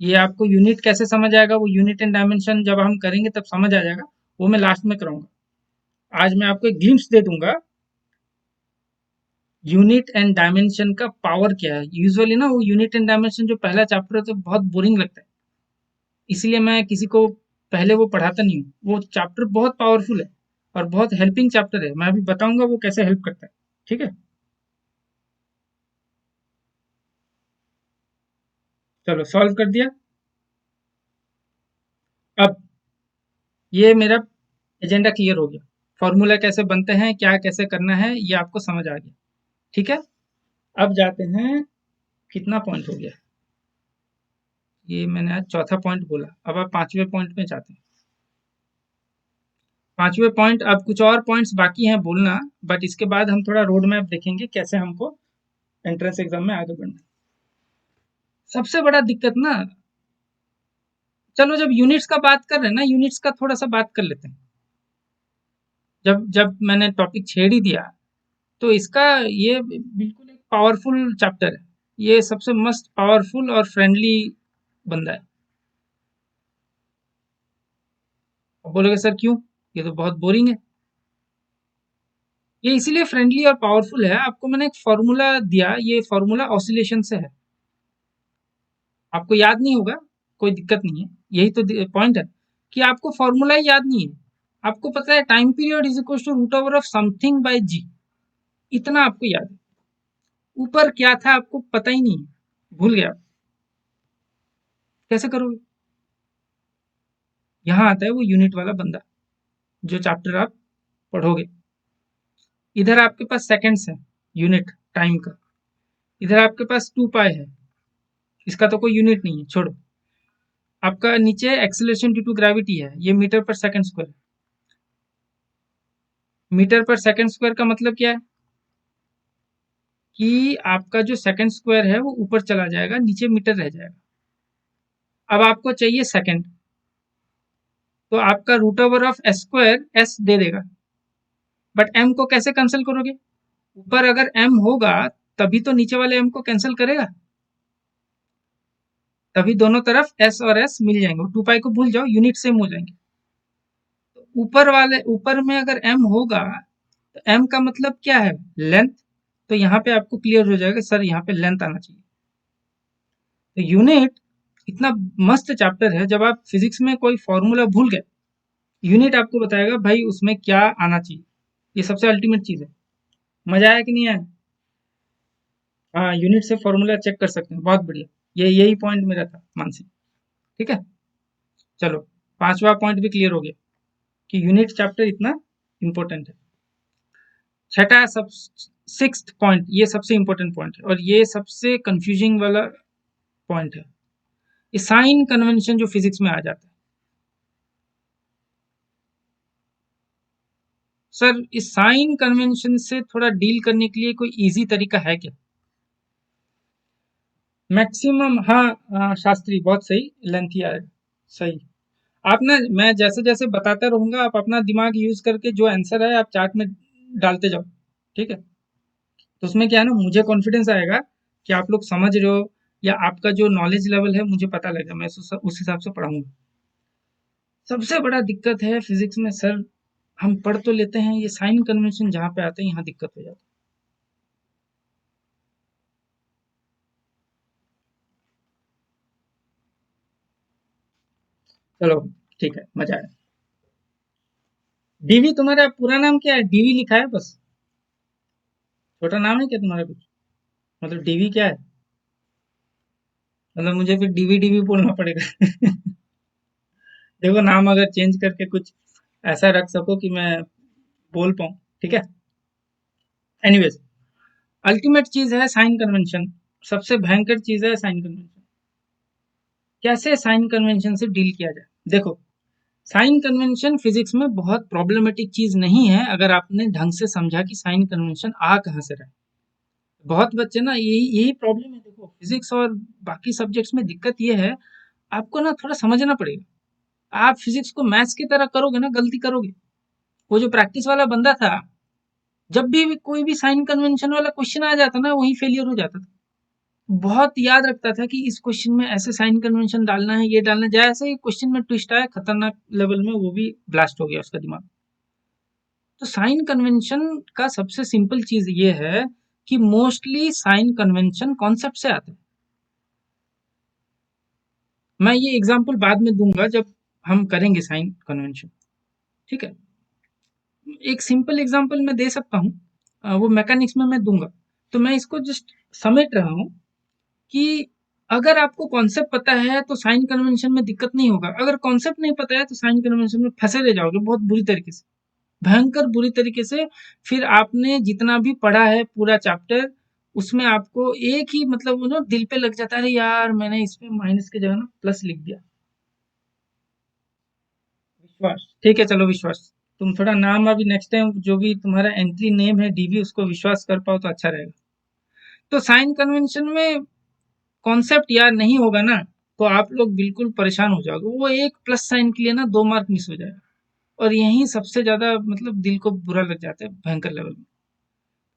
ये आपको यूनिट कैसे समझ आएगा, वो यूनिट एंड डायमेंशन जब हम करेंगे तब समझ आ जाएगा, वो मैं लास्ट में कराऊंगा। आज मैं आपको एक ग्लिम्स दे दूंगा, यूनिट एंड डायमेंशन का पावर क्या है। यूजुअली ना वो यूनिट एंड डायमेंशन जो पहला चैप्टर होता है बहुत बोरिंग लगता है, इसलिए मैं किसी को पहले वो पढ़ाता नहीं हूँ। वो चैप्टर बहुत पावरफुल है और बहुत हेल्पिंग चैप्टर है, मैं अभी बताऊंगा वो कैसे हेल्प करता है, ठीक है। चलो सॉल्व कर दिया। अब ये मेरा एजेंडा क्लियर हो गया, फॉर्मूला कैसे बनते हैं, क्या कैसे करना है, ये आपको समझ आ गया, ठीक है। अब जाते हैं, कितना पॉइंट हो गया, ये मैंने आज चौथा पॉइंट बोला, अब आप पांचवें पॉइंट में जाते हैं। पांचवें पॉइंट, अब कुछ और पॉइंट्स बाकी हैं बोलना, बट इसके बाद हम थोड़ा रोड मैप देखेंगे कैसे हमको एंट्रेंस एग्जाम में आगे बढ़ना है। सबसे बड़ा दिक्कत ना, चलो जब यूनिट्स का बात कर रहे हैं ना, यूनिट्स का थोड़ा सा बात कर लेते हैं। जब जब मैंने टॉपिक छेड़ ही दिया, तो इसका ये बिल्कुल एक पावरफुल चैप्टर है, ये सबसे मस्त पावरफुल और फ्रेंडली बंदा है। अब बोलोगे सर क्यों, ये तो बहुत बोरिंग है। ये इसीलिए फ्रेंडली और पावरफुल है। आपको मैंने एक फॉर्मूला दिया, ये फॉर्मूला ऑसिलेशन से है, आपको याद नहीं होगा, कोई दिक्कत नहीं है, यही तो पॉइंट है कि आपको फॉर्मूला ही याद नहीं है। आपको पता है time period is equal to root over of something by G, इतना आपको याद है। ऊपर क्या था आपको पता ही नहीं है, भूल गया। कैसे करोगे? यहाँ आता है वो यूनिट वाला बंदा, जो चैप्टर आप पढ़ोगे। इधर आपके पास सेकंड्स है, यूनिट टाइम का। इधर आपके पास 2 पाई है, इसका तो कोई यूनिट नहीं है, छोड़ो। आपका नीचे एक्सेलरेशन ड्यू टू ग्रेविटी है, ये मीटर पर सेकंड स्क्वायर। मीटर पर सेकंड स्क्वायर का मतलब क्या है कि आपका जो सेकंड स्क्वायर है वो ऊपर चला जाएगा, नीचे मीटर रह जाएगा। अब आपको चाहिए सेकंड, तो आपका root over of S square S दे देगा, बट एम को कैसे कैंसिल करोगे? ऊपर अगर एम होगा तभी तो नीचे वाले एम को कैंसिल करेगा, तभी दोनों तरफ एस और एस मिल जाएंगे। 2 पाई को भूल जाओ, यूनिट सेम हो जाएंगे। ऊपर वाले, ऊपर में अगर एम होगा तो एम का मतलब क्या है? लेंथ। तो यहाँ पे आपको क्लियर हो जाएगा सर, यहाँ पे लेंथ आना चाहिए। तो यूनिट इतना मस्त चैप्टर है, जब आप फिजिक्स में कोई फॉर्मूला भूल गए, यूनिट आपको बताएगा भाई उसमें क्या आना चाहिए। ये सबसे अल्टीमेट चीज है। मजा आया कि नहीं आया? हाँ, यूनिट से फॉर्मूला चेक कर सकते हैं, बहुत बढ़िया। ये यही पॉइंट मेरा था मानसी। ठीक है, चलो, पांचवा पॉइंट भी क्लियर हो गया कि यूनिट चैप्टर इतना इंपॉर्टेंट है। छठा सब, सिक्स्थ पॉइंट, ये सबसे इंपॉर्टेंट पॉइंट है और ये सबसे कंफ्यूजिंग वाला पॉइंट है, ये साइन कन्वेंशन जो फिजिक्स में आ जाता है। सर, इस साइन कन्वेंशन से थोड़ा डील करने के लिए कोई इजी तरीका है क्या? मैक्सिमम, हाँ, शास्त्री बहुत सही, लेंथी आएगा, सही। आप ना, मैं जैसे जैसे बताता रहूंगा, आप अपना दिमाग यूज करके जो आंसर है आप चार्ट में डालते जाओ, ठीक है? तो उसमें क्या है ना, मुझे कॉन्फिडेंस आएगा कि आप लोग समझ रहे हो, या आपका जो नॉलेज लेवल है मुझे पता लगेगा, मैं उस हिसाब से पढ़ाऊंगा। सबसे बड़ा दिक्कत है फिजिक्स में सर, हम पढ़ तो लेते हैं, ये साइन कन्वेंशन जहाँ पे आते हैं यहाँ दिक्कत हो जाती है। चलो, ठीक है, मजा आया। डीवी, तुम्हारा पूरा नाम क्या है? डीवी लिखा है बस? छोटा नाम है क्या तुम्हारा कुछ? मतलब डीवी क्या है? मतलब मुझे फिर डीवी डीवी बोलना पड़ेगा। देखो, नाम अगर चेंज करके कुछ ऐसा रख सको कि मैं बोल पाऊँ, ठीक है? एनीवेज, अल्टीमेट चीज है साइन कन्वेंशन, सबसे भयंकर चीज है साइन कन्वेंशन। कैसे साइन कन्वेंशन से डील किया जाए? देखो, साइन कन्वेंशन फिजिक्स में बहुत प्रॉब्लमेटिक चीज नहीं है, अगर आपने ढंग से समझा कि साइन कन्वेंशन आ कहाँ से रहा है। बहुत बच्चे ना, यही यही प्रॉब्लम है। देखो, फिजिक्स और बाकी सब्जेक्ट्स में दिक्कत ये है, आपको ना थोड़ा समझना पड़ेगा। आप फिजिक्स को मैथ्स की तरह करोगे ना, गलती करोगे। वो जो प्रैक्टिस वाला बंदा था, जब भी कोई भी साइन कन्वेंशन वाला क्वेश्चन आ जाता ना, वही फेलियर हो जाता था। बहुत याद रखता था कि इस क्वेश्चन में ऐसे साइन कन्वेंशन डालना है, ये डालना है। जैसे ही क्वेश्चन में ट्विस्ट आया, खतरनाक लेवल में वो भी ब्लास्ट हो गया उसका दिमाग। तो साइन कन्वेंशन का सबसे सिंपल चीज ये है कि मोस्टली साइन कन्वेंशन कॉन्सेप्ट से आते हैं। मैं ये एग्जांपल बाद में दूंगा जब हम करेंगे साइन कन्वेंशन, ठीक है? एक सिंपल एग्जांपल मैं दे सकता हूँ, वो मैकेनिक्स में मैं दूंगा। तो मैं इसको जस्ट समेट रहा हूँ कि अगर आपको कॉन्सेप्ट पता है तो साइन कन्वेंशन में दिक्कत नहीं होगा, अगर कॉन्सेप्ट नहीं पता है तो साइन कन्वेंशन में फंसे रह जाओगे बहुत बुरी तरीके से, भयंकर बुरी तरीके से। फिर आपने जितना भी पढ़ा है पूरा चैप्टर, उसमें आपको एक ही मतलब वो ना दिल पे लग जाता है, यार मैंने इसमें माइनस की जगह ना प्लस लिख दिया। विश्वास, ठीक है, चलो विश्वास, तुम थोड़ा नाम अभी नेक्स्ट टाइम जो भी तुम्हारा एंट्री नेम है डीवी, उसको विश्वास कर पाओ तो अच्छा रहेगा। तो साइन कन्वेंशन में कॉन्सेप्ट यार नहीं होगा ना, तो आप लोग बिल्कुल परेशान हो जाओगे। वो एक प्लस साइन के लिए ना 2 मार्क मिस हो जाएगा, और यही सबसे ज्यादा मतलब दिल को बुरा लग जाता है भयंकर लेवल में।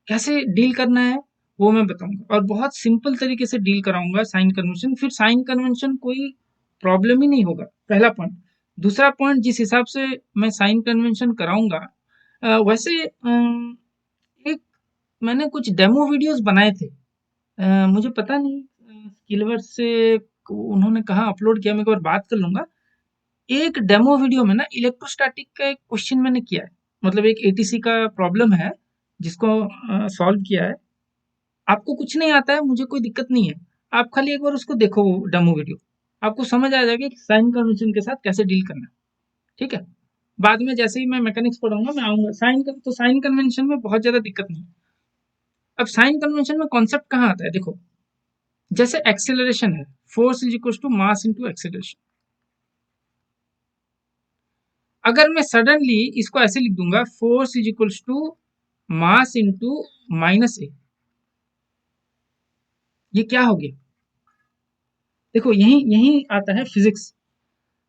कैसे डील करना है वो मैं बताऊंगा, और बहुत सिंपल तरीके से डील कराऊंगा साइन कन्वेंशन। फिर साइन कन्वेंशन कोई प्रॉब्लम ही नहीं होगा, पहला पॉइंट। दूसरा पॉइंट, जिस हिसाब से मैं साइन कन्वेंशन कराऊंगा, वैसे मैंने कुछ डेमो वीडियोस बनाए थे। मुझे पता नहीं स्किलवर से उन्होंने कहाँ अपलोड किया, मैं एक बार बात कर लूंगा। एक डेमो वीडियो में ना इलेक्ट्रोस्टैटिक का एक क्वेश्चन मैंने किया है, मतलब एक एटीसी का प्रॉब्लम है जिसको सॉल्व किया है। आपको कुछ नहीं आता है, मुझे कोई दिक्कत नहीं है, आप खाली एक बार उसको देखो डेमो वीडियो, आपको समझ आ जाएगा कि साइन कन्वेंशन के साथ कैसे डील करना है। ठीक है, बाद में जैसे ही मैं मैकेनिक्स पढ़ाऊंगा मैं आऊंगा तो साइन कन्वेंशन में बहुत ज्यादा दिक्कत नहीं है। अब साइन कन्वेंशन में कॉन्सेप्ट कहाँ आता है, देखो जैसे एक्सेलरेशन है, force is equal to mass into acceleration. अगर मैं सडनली इसको ऐसे लिख दूंगा, force is equal to mass into -a, ये क्या हो गया? देखो यही यही आता है फिजिक्स।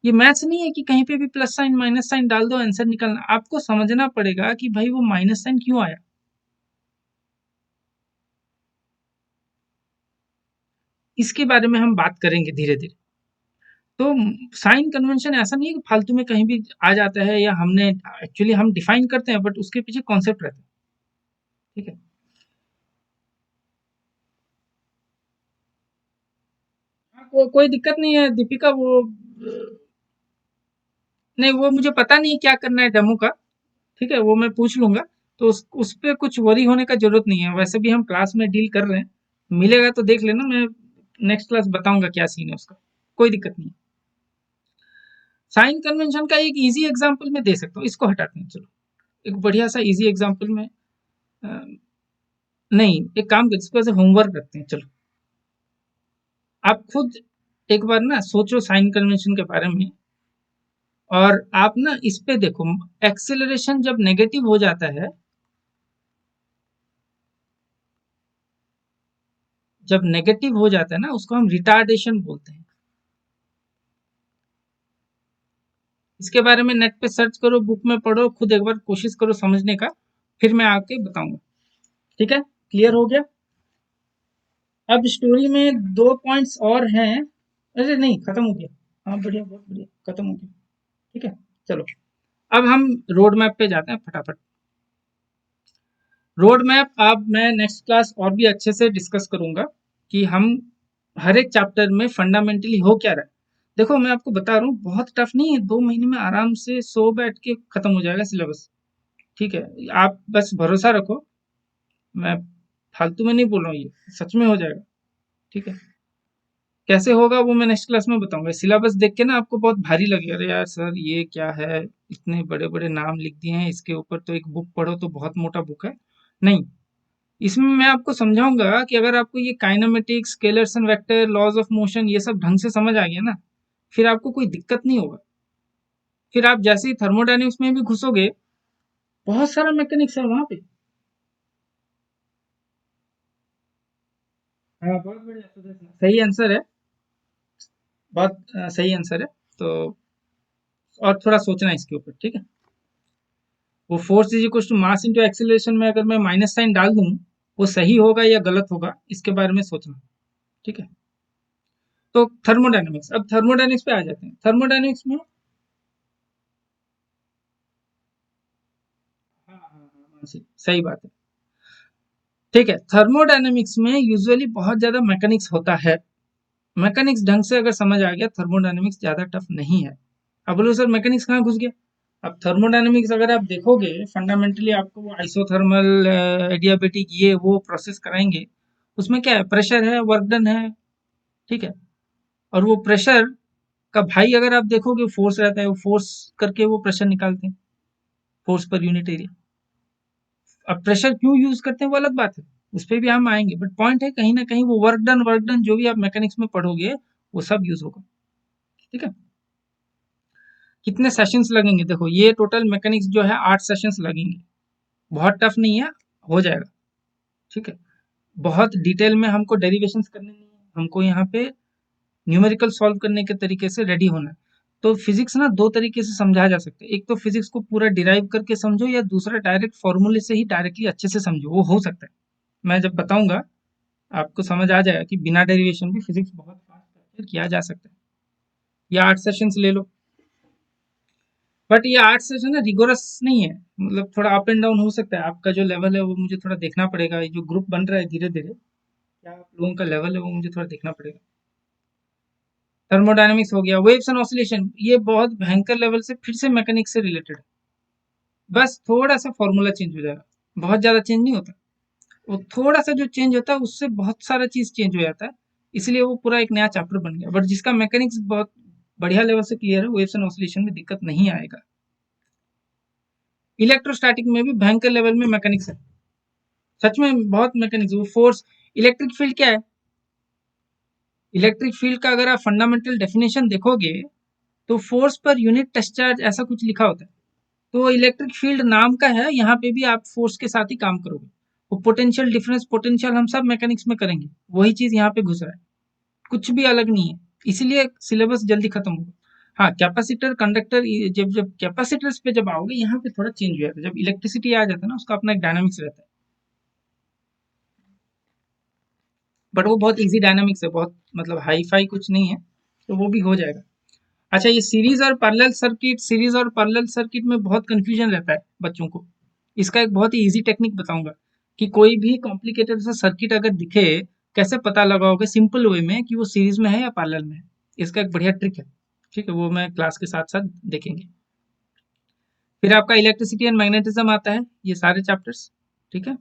ये मैथ्स नहीं है कि कहीं पे भी प्लस साइन माइनस साइन डाल दो आंसर निकलना, आपको समझना पड़ेगा कि भाई वो माइनस साइन क्यों आया। इसके बारे में हम बात करेंगे धीरे धीरे। तो साइन कन्वेंशन ऐसा नहीं है कि फालतू में कहीं भी आ जाता है, या हमने एक्चुअली हम डिफाइन करते हैं बट उसके पीछे कॉन्सेप्ट रहता है। ठीक है, हाँ, कोई दिक्कत नहीं है दीपिका, वो नहीं, वो मुझे पता नहीं क्या करना है डेमो का। ठीक है, वो मैं पूछ लूंगा। तो उस पे कुछ वरी होने का जरूरत नहीं है, वैसे भी हम क्लास में डील कर रहे हैं। मिलेगा तो देख लेना, मैं नेक्स्ट क्लास बताऊंगा क्या सीन है उसका, कोई दिक्कत नहीं है। साइन कन्वेंशन का एक इजी एग्जांपल मैं दे सकता हूँ, इसको हटाते हैं चलो। एक बढ़िया सा इजी एग्जांपल में नहीं, एक काम करते हैं, इसको ऐसे होमवर्क करते हैं चलो। आप खुद एक बार ना सोचो साइन कन्वेंशन के बारे में, और आप ना इस पे देखो, एक्सेलरेशन जब नेगेटिव हो जाता है, जब नेगेटिव हो जाता है ना, उसको हम रिटार्डेशन बोलते हैं। इसके बारे में नेट पे सर्च करो, बुक में पढ़ो, खुद एक बार कोशिश करो समझने का, फिर मैं आके बताऊंगा। ठीक है, क्लियर हो गया? अब स्टोरी में दो पॉइंट्स और हैं। अरे नहीं, खत्म हो गया। हाँ बढ़िया, बहुत बढ़िया, खत्म हो गया। ठीक है, चलो अब हम रोड मैप पे जाते हैं फटाफट। रोड मैप अब मैं नेक्स्ट क्लास और भी अच्छे से डिस्कस करूंगा कि हम हर एक चैप्टर में फंडामेंटली हो क्या रहा है। देखो मैं आपको बता रहा हूँ, बहुत टफ नहीं है, 2 महीने में आराम से सो बैठ के खत्म हो जाएगा सिलेबस। ठीक है, आप बस भरोसा रखो, मैं फालतू में नहीं बोल रहा हूँ, ये सच में हो जाएगा। ठीक है, कैसे होगा वो मैं नेक्स्ट क्लास में बताऊंगा। सिलेबस देख के ना आपको बहुत भारी लगेगा, अरे यार सर ये क्या है, इतने बड़े बड़े नाम लिख दिए हैं इसके ऊपर, तो एक बुक पढ़ो तो बहुत मोटा बुक है। नहीं, इसमें मैं आपको समझाऊंगा कि अगर आपको ये kinematics, scalars and vector, laws of motion ये सब ढंग से समझ आ गया ना, फिर आपको कोई दिक्कत नहीं होगा। फिर आप जैसे ही थर्मोडायनेमिक्स में भी घुसोगे, बहुत सारा मैकेनिक्स है वहां पे। हाँ बहुत बढ़िया, सही आंसर है, बहुत सही आंसर है। तो और थोड़ा सोचना है इसके ऊपर। ठीक है, वो force is equal to mass into acceleration में अगर मैं माइनस साइन डाल दूं, वो सही होगा या गलत होगा, इसके बारे में सोचना। ठीक है, तो थर्मोडायनेमिक्स, अब थर्मोडायनेमिक्स पे आ जाते हैं। थर्मोडायनेमिक्स में हाँ हाँ हाँ, सही बात है। ठीक है, थर्मोडायनेमिक्स में यूजुअली बहुत ज्यादा मैकेनिक्स होता है। मैकेनिक्स ढंग से अगर समझ आ गया, थर्मोडायनेमिक्स ज्यादा टफ नहीं है। अब बोलो सर मैकेनिक्स कहाँ घुस गया? अब थर्मोडायनेमिक्स अगर आप देखोगे, फंडामेंटली आपको वो आइसोथर्मल, एडियाबेटिक, ये वो प्रोसेस कराएंगे। उसमें क्या है, प्रेशर है, वर्क डन है। ठीक है, और वो प्रेशर का भाई अगर आप देखोगे फोर्स रहता है, वो फोर्स करके वो प्रेशर निकालते हैं, फोर्स पर यूनिट एरिया। अब प्रेशर क्यों यूज करते हैं वो अलग बात है, उस पर भी हम आएंगे, बट पॉइंट है कहीं ना कहीं वो वर्क डन जो भी आप मैकेनिक्स में पढ़ोगे वो सब यूज होगा। ठीक है, कितने सेशंस लगेंगे, देखो ये टोटल मैकेनिक्स जो है 8 सेशंस लगेंगे। बहुत टफ नहीं है, हो जाएगा। ठीक है, बहुत डिटेल में हमको डेरिवेशंस करने नहीं है, हमको यहाँ पे न्यूमेरिकल सॉल्व करने के तरीके से रेडी होना है। तो फिजिक्स ना दो तरीके से समझा जा सकता है, एक तो फिजिक्स को पूरा डिराइव करके समझो, या दूसरा डायरेक्ट फॉर्मूले से ही डायरेक्टली अच्छे से समझो, वो हो सकता है। मैं जब बताऊंगा आपको समझ आ जाएगा कि बिना डेरिवेशन भी फिजिक्स बहुत फास्ट किया जा सकता है। या 8 सेशंस ले लो। बट ये आर्ट्स से ना रिगोरस नहीं है, मतलब थोड़ा अप एंड डाउन हो सकता है। आपका जो लेवल है वो मुझे थोड़ा देखना पड़ेगा, ये जो ग्रुप बन रहा है धीरे धीरे, क्या आप लोगों का लेवल है वो मुझे थोड़ा देखना पड़ेगा। थर्मोडायनामिक्स हो गया, वेव्स एंड ऑसिलेशन, ये बहुत भयंकर लेवल से फिर से मैकेनिक्स से रिलेटेड है। बस थोड़ा सा फॉर्मूला चेंज हो जाएगा, बहुत ज्यादा चेंज नहीं होता। वो थोड़ा सा जो चेंज होता है उससे बहुत सारा चीज चेंज हो जाता है, इसलिए वो पूरा एक नया चैप्टर बन गया। बट जिसका मैकेनिक्स बहुत बढ़िया लेवल से क्लियर है, वेव्स एंड ऑसिलेशन में दिक्कत नहीं आएगा। इलेक्ट्रोस्टैटिक में भी भयंकर लेवल में मैकेनिक्स है, सच में बहुत मैकेनिक्स। वो फोर्स, इलेक्ट्रिक फील्ड क्या है, इलेक्ट्रिक फील्ड का अगर आप फंडामेंटल डेफिनेशन देखोगे तो force per unit test charge ऐसा कुछ लिखा होता है। तो इलेक्ट्रिक फील्ड नाम का है, यहाँ पे भी आप फोर्स के साथ ही काम करोगे। वो पोटेंशियल डिफरेंस, पोटेंशियल हम सब मैकेनिक्स में करेंगे, वही चीज यहाँ पे घुस रहा है, कुछ भी अलग नहीं है, इसीलिए सिलेबस जल्दी खत्म होगा। हाँ, कैपेसिटर कंडक्टर, जब जब कैपेसिटर्स पे जब आओगे यहाँ पे थोड़ा चेंज हो जाता है। जब इलेक्ट्रिसिटी आ जाता है ना, उसका अपना एक डायनामिक्स रहता है, बट वो बहुत इजी डायनामिक्स है, बहुत मतलब हाई फाई कुछ नहीं है, तो वो भी हो जाएगा। अच्छा, ये सीरीज और पैरेलल सर्किट, सीरीज और पैरेलल सर्किट में बहुत कंफ्यूजन रहता है बच्चों को। इसका एक बहुत ही इजी टेक्निक बताऊंगा कि कोई भी कॉम्प्लिकेटेड सा सर्किट अगर दिखे, कैसे पता लगाओगे सिंपल वे में कि वो सीरीज में है या पैरेलल में है। इसका एक बढ़िया ट्रिक है, ठीक है, वो मैं क्लास के साथ साथ देखेंगे। फिर आपका इलेक्ट्रिसिटी एंड मैग्नेटिज्म आता है, ये सारे चैप्टर्स, ठीक है।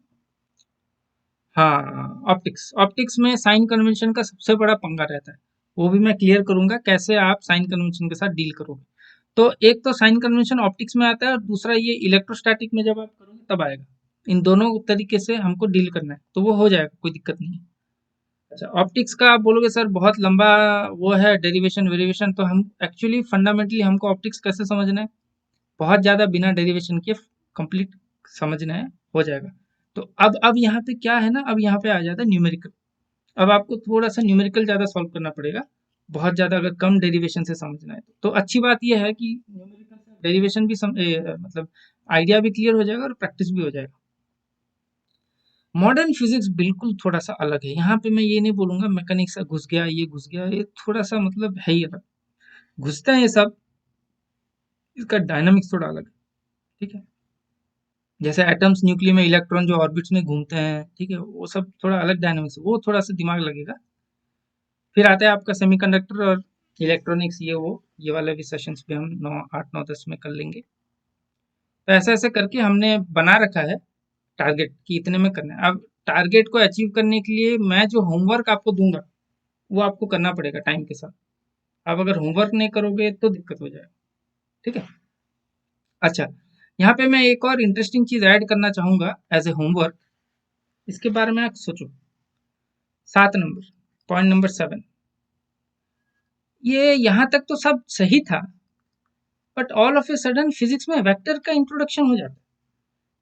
हाँ, ऑप्टिक्स, ऑप्टिक्स में साइन कन्वेंशन का सबसे बड़ा पंगा रहता है, वो भी मैं क्लियर करूंगा कैसे आप साइन कन्वेंशन के साथ डील करोगे। तो एक तो साइन कन्वेंशन ऑप्टिक्स में आता है, और दूसरा ये इलेक्ट्रोस्टैटिक में जब आप करोगे तब आएगा। इन दोनों तरीके से हमको डील करना है, तो वो हो जाएगा, कोई दिक्कत नहीं है। अच्छा, ऑप्टिक्स का आप बोलोगे सर बहुत लंबा वो है डेरिवेशन वेरिएशन, तो हम एक्चुअली फंडामेंटली हमको ऑप्टिक्स कैसे समझना है, बहुत ज़्यादा बिना डेरिवेशन के कंप्लीट समझना है, हो जाएगा। तो अब यहाँ पे क्या है ना, अब यहाँ पे आ जाता है न्यूमेरिकल। अब आपको थोड़ा सा न्यूमेरिकल ज़्यादा सॉल्व करना पड़ेगा, बहुत ज़्यादा अगर कम डेरिवेशन से समझना है तो अच्छी बात यह है कि न्यूमेरिकल से डेरिवेशन भी मतलब आइडिया भी क्लियर हो जाएगा और प्रैक्टिस भी हो जाएगा। मॉडर्न फिजिक्स बिल्कुल थोड़ा सा अलग है, यहाँ पे मैं ये नहीं बोलूंगा मैकेनिक्स से घुस गया, ये घुस गया, ये थोड़ा सा मतलब है ही अलग, घुसते हैं ये सब, इसका डायनामिक्स थोड़ा अलग है, ठीक है। जैसे एटम्स, न्यूक्लियस में इलेक्ट्रॉन जो ऑर्बिट्स में घूमते हैं, ठीक है, वो सब थोड़ा अलग डायनामिक्स है, वो थोड़ा सा दिमाग लगेगा। फिर आता है आपका सेमीकंडक्टर और इलेक्ट्रॉनिक्स, ये वाले भी सेशंस पे हम 9, 8, 9, 10 में कर लेंगे। तो ऐसे ऐसे करके हमने बना रखा है टारगेट कि इतने में करना है। अब टारगेट को अचीव करने के लिए मैं जो होमवर्क आपको दूंगा वो आपको करना पड़ेगा टाइम के साथ। आप अगर होमवर्क नहीं करोगे तो दिक्कत हो जाएगा, ठीक है। अच्छा, यहाँ पे मैं एक और इंटरेस्टिंग चीज ऐड करना चाहूंगा एज ए होमवर्क, इसके बारे में आप सोचो। 7 नंबर, पॉइंट नंबर 7, ये यहाँ तक तो सब सही था, but all of a sudden physics में वेक्टर का इंट्रोडक्शन हो जाता है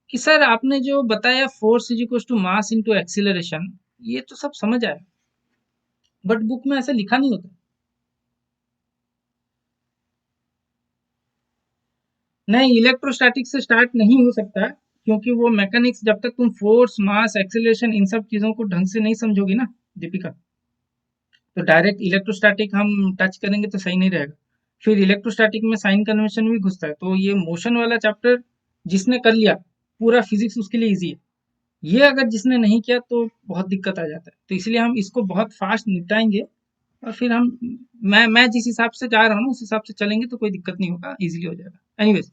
कि सर आपने जो बताया force is equal to mass into acceleration, ये तो सब समझ आया, बट बुक में ऐसा लिखा नहीं होता। नहीं, इलेक्ट्रोस्टैटिक से स्टार्ट नहीं हो सकता, क्योंकि वो मैकेनिक्स जब तक तुम फोर्स मास एक्सीलरेशन इन सब चीजों को ढंग से नहीं समझोगी ना दीपिका, तो डायरेक्ट इलेक्ट्रोस्टैटिक हम टच करेंगे तो सही नहीं रहेगा। फिर इलेक्ट्रोस्टैटिक में साइन कन्वेंशन भी घुसता है, तो ये मोशन वाला चैप्टर जिसने कर लिया, पूरा फिजिक्स उसके लिए इजी है। ये अगर जिसने नहीं किया तो बहुत दिक्कत आ जाता है, तो इसलिए हम इसको बहुत फास्ट निपटाएंगे। और फिर हम, मैं जिस हिसाब से जा रहा हूँ ना उस हिसाब से चलेंगे तो कोई दिक्कत नहीं होगा, इजीली हो जाएगा। एनीवेज,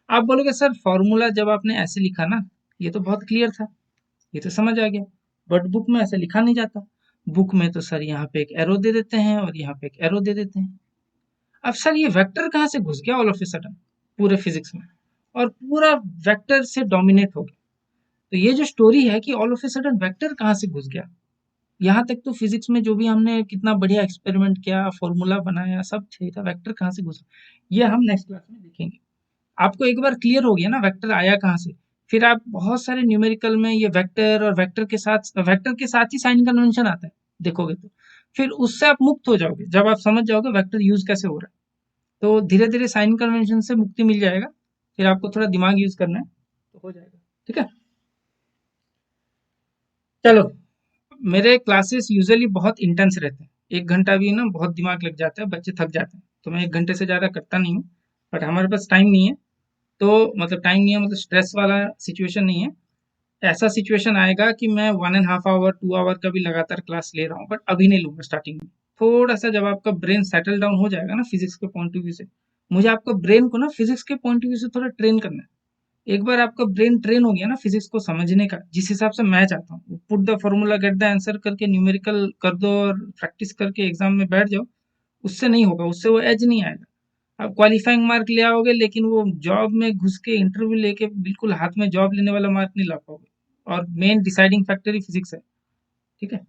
आप बोलोगे सर फॉर्मूला जब आपने ऐसे लिखा ना, ये तो बहुत क्लियर था, ये तो समझ आ गया, बट बुक में ऐसे लिखा नहीं जाता। बुक में तो सर यहाँ पे एक एरो दे देते हैं और यहाँ पे एक एरो दे देते हैं। अब सर ये वेक्टर कहाँ से घुस गया ऑल ऑफ ए सडन पूरे फिजिक्स में, और पूरा वेक्टर से डोमिनेट हो गया। तो ये जो स्टोरी है कि all of a sudden vector कहाँ से घुस गया, यहाँ तक तो फिजिक्स में जो भी हमने कितना बढ़िया एक्सपेरिमेंट किया, फॉर्मूला बनाया, सब सही था, वेक्टर कहाँ से घुसा, ये हम नेक्स्ट क्लास में देखेंगे। आपको एक बार क्लियर हो गया ना वेक्टर आया कहाँ से, फिर आप बहुत सारे न्यूमेरिकल में ये वेक्टर और वेक्टर के साथ ही साइन कन्वेंशन आता है, देखोगे तो फिर उससे आप मुक्त हो जाओगे जब आप समझ जाओगे वेक्टर यूज कैसे हो रहा है। तो धीरे धीरे साइन कन्वेंशन से मुक्ति मिल जाएगा, फिर आपको थोड़ा दिमाग यूज करना है तो हो जाएगा, ठीक है। चलो, मेरे क्लासेस यूजुअली बहुत इंटेंस रहते हैं, 1 घंटा भी ना बहुत दिमाग लग जाता है, बच्चे थक जाते हैं, तो मैं 1 घंटे से ज़्यादा करता नहीं हूँ। बट हमारे पास टाइम नहीं है, तो मतलब टाइम नहीं है मतलब स्ट्रेस वाला सिचुएशन नहीं है। ऐसा सिचुएशन आएगा कि मैं 1.5 आवर 2 आवर का भी लगातार क्लास ले रहा हूँ, बट अभी नहीं लूंगा स्टार्टिंग में। थोड़ा सा जब आपका ब्रेन सेटल डाउन हो जाएगा ना फिजिक्स के पॉइंट ऑफ व्यू से, मुझे आपका ब्रेन को ना फिजिक्स के पॉइंट ऑफ व्यू से थोड़ा ट्रेन करना है। एक बार आपका ब्रेन ट्रेन हो गया ना फिजिक्स को समझने का, जिस हिसाब से मैं चाहता हूँ, put the formula get the answer करके न्यूमेरिकल कर दो और प्रैक्टिस करके एग्जाम में बैठ जाओ, उससे नहीं होगा, उससे वो एज नहीं आएगा। आप क्वालिफाइंग मार्क ले आओगे लेकिन वो जॉब में घुस के इंटरव्यू लेके बिल्कुल हाथ में जॉब लेने वाला मार्क नहीं ला पाओगे। और मेन डिसाइडिंग फैक्टर ही फिजिक्स है। ठीक है।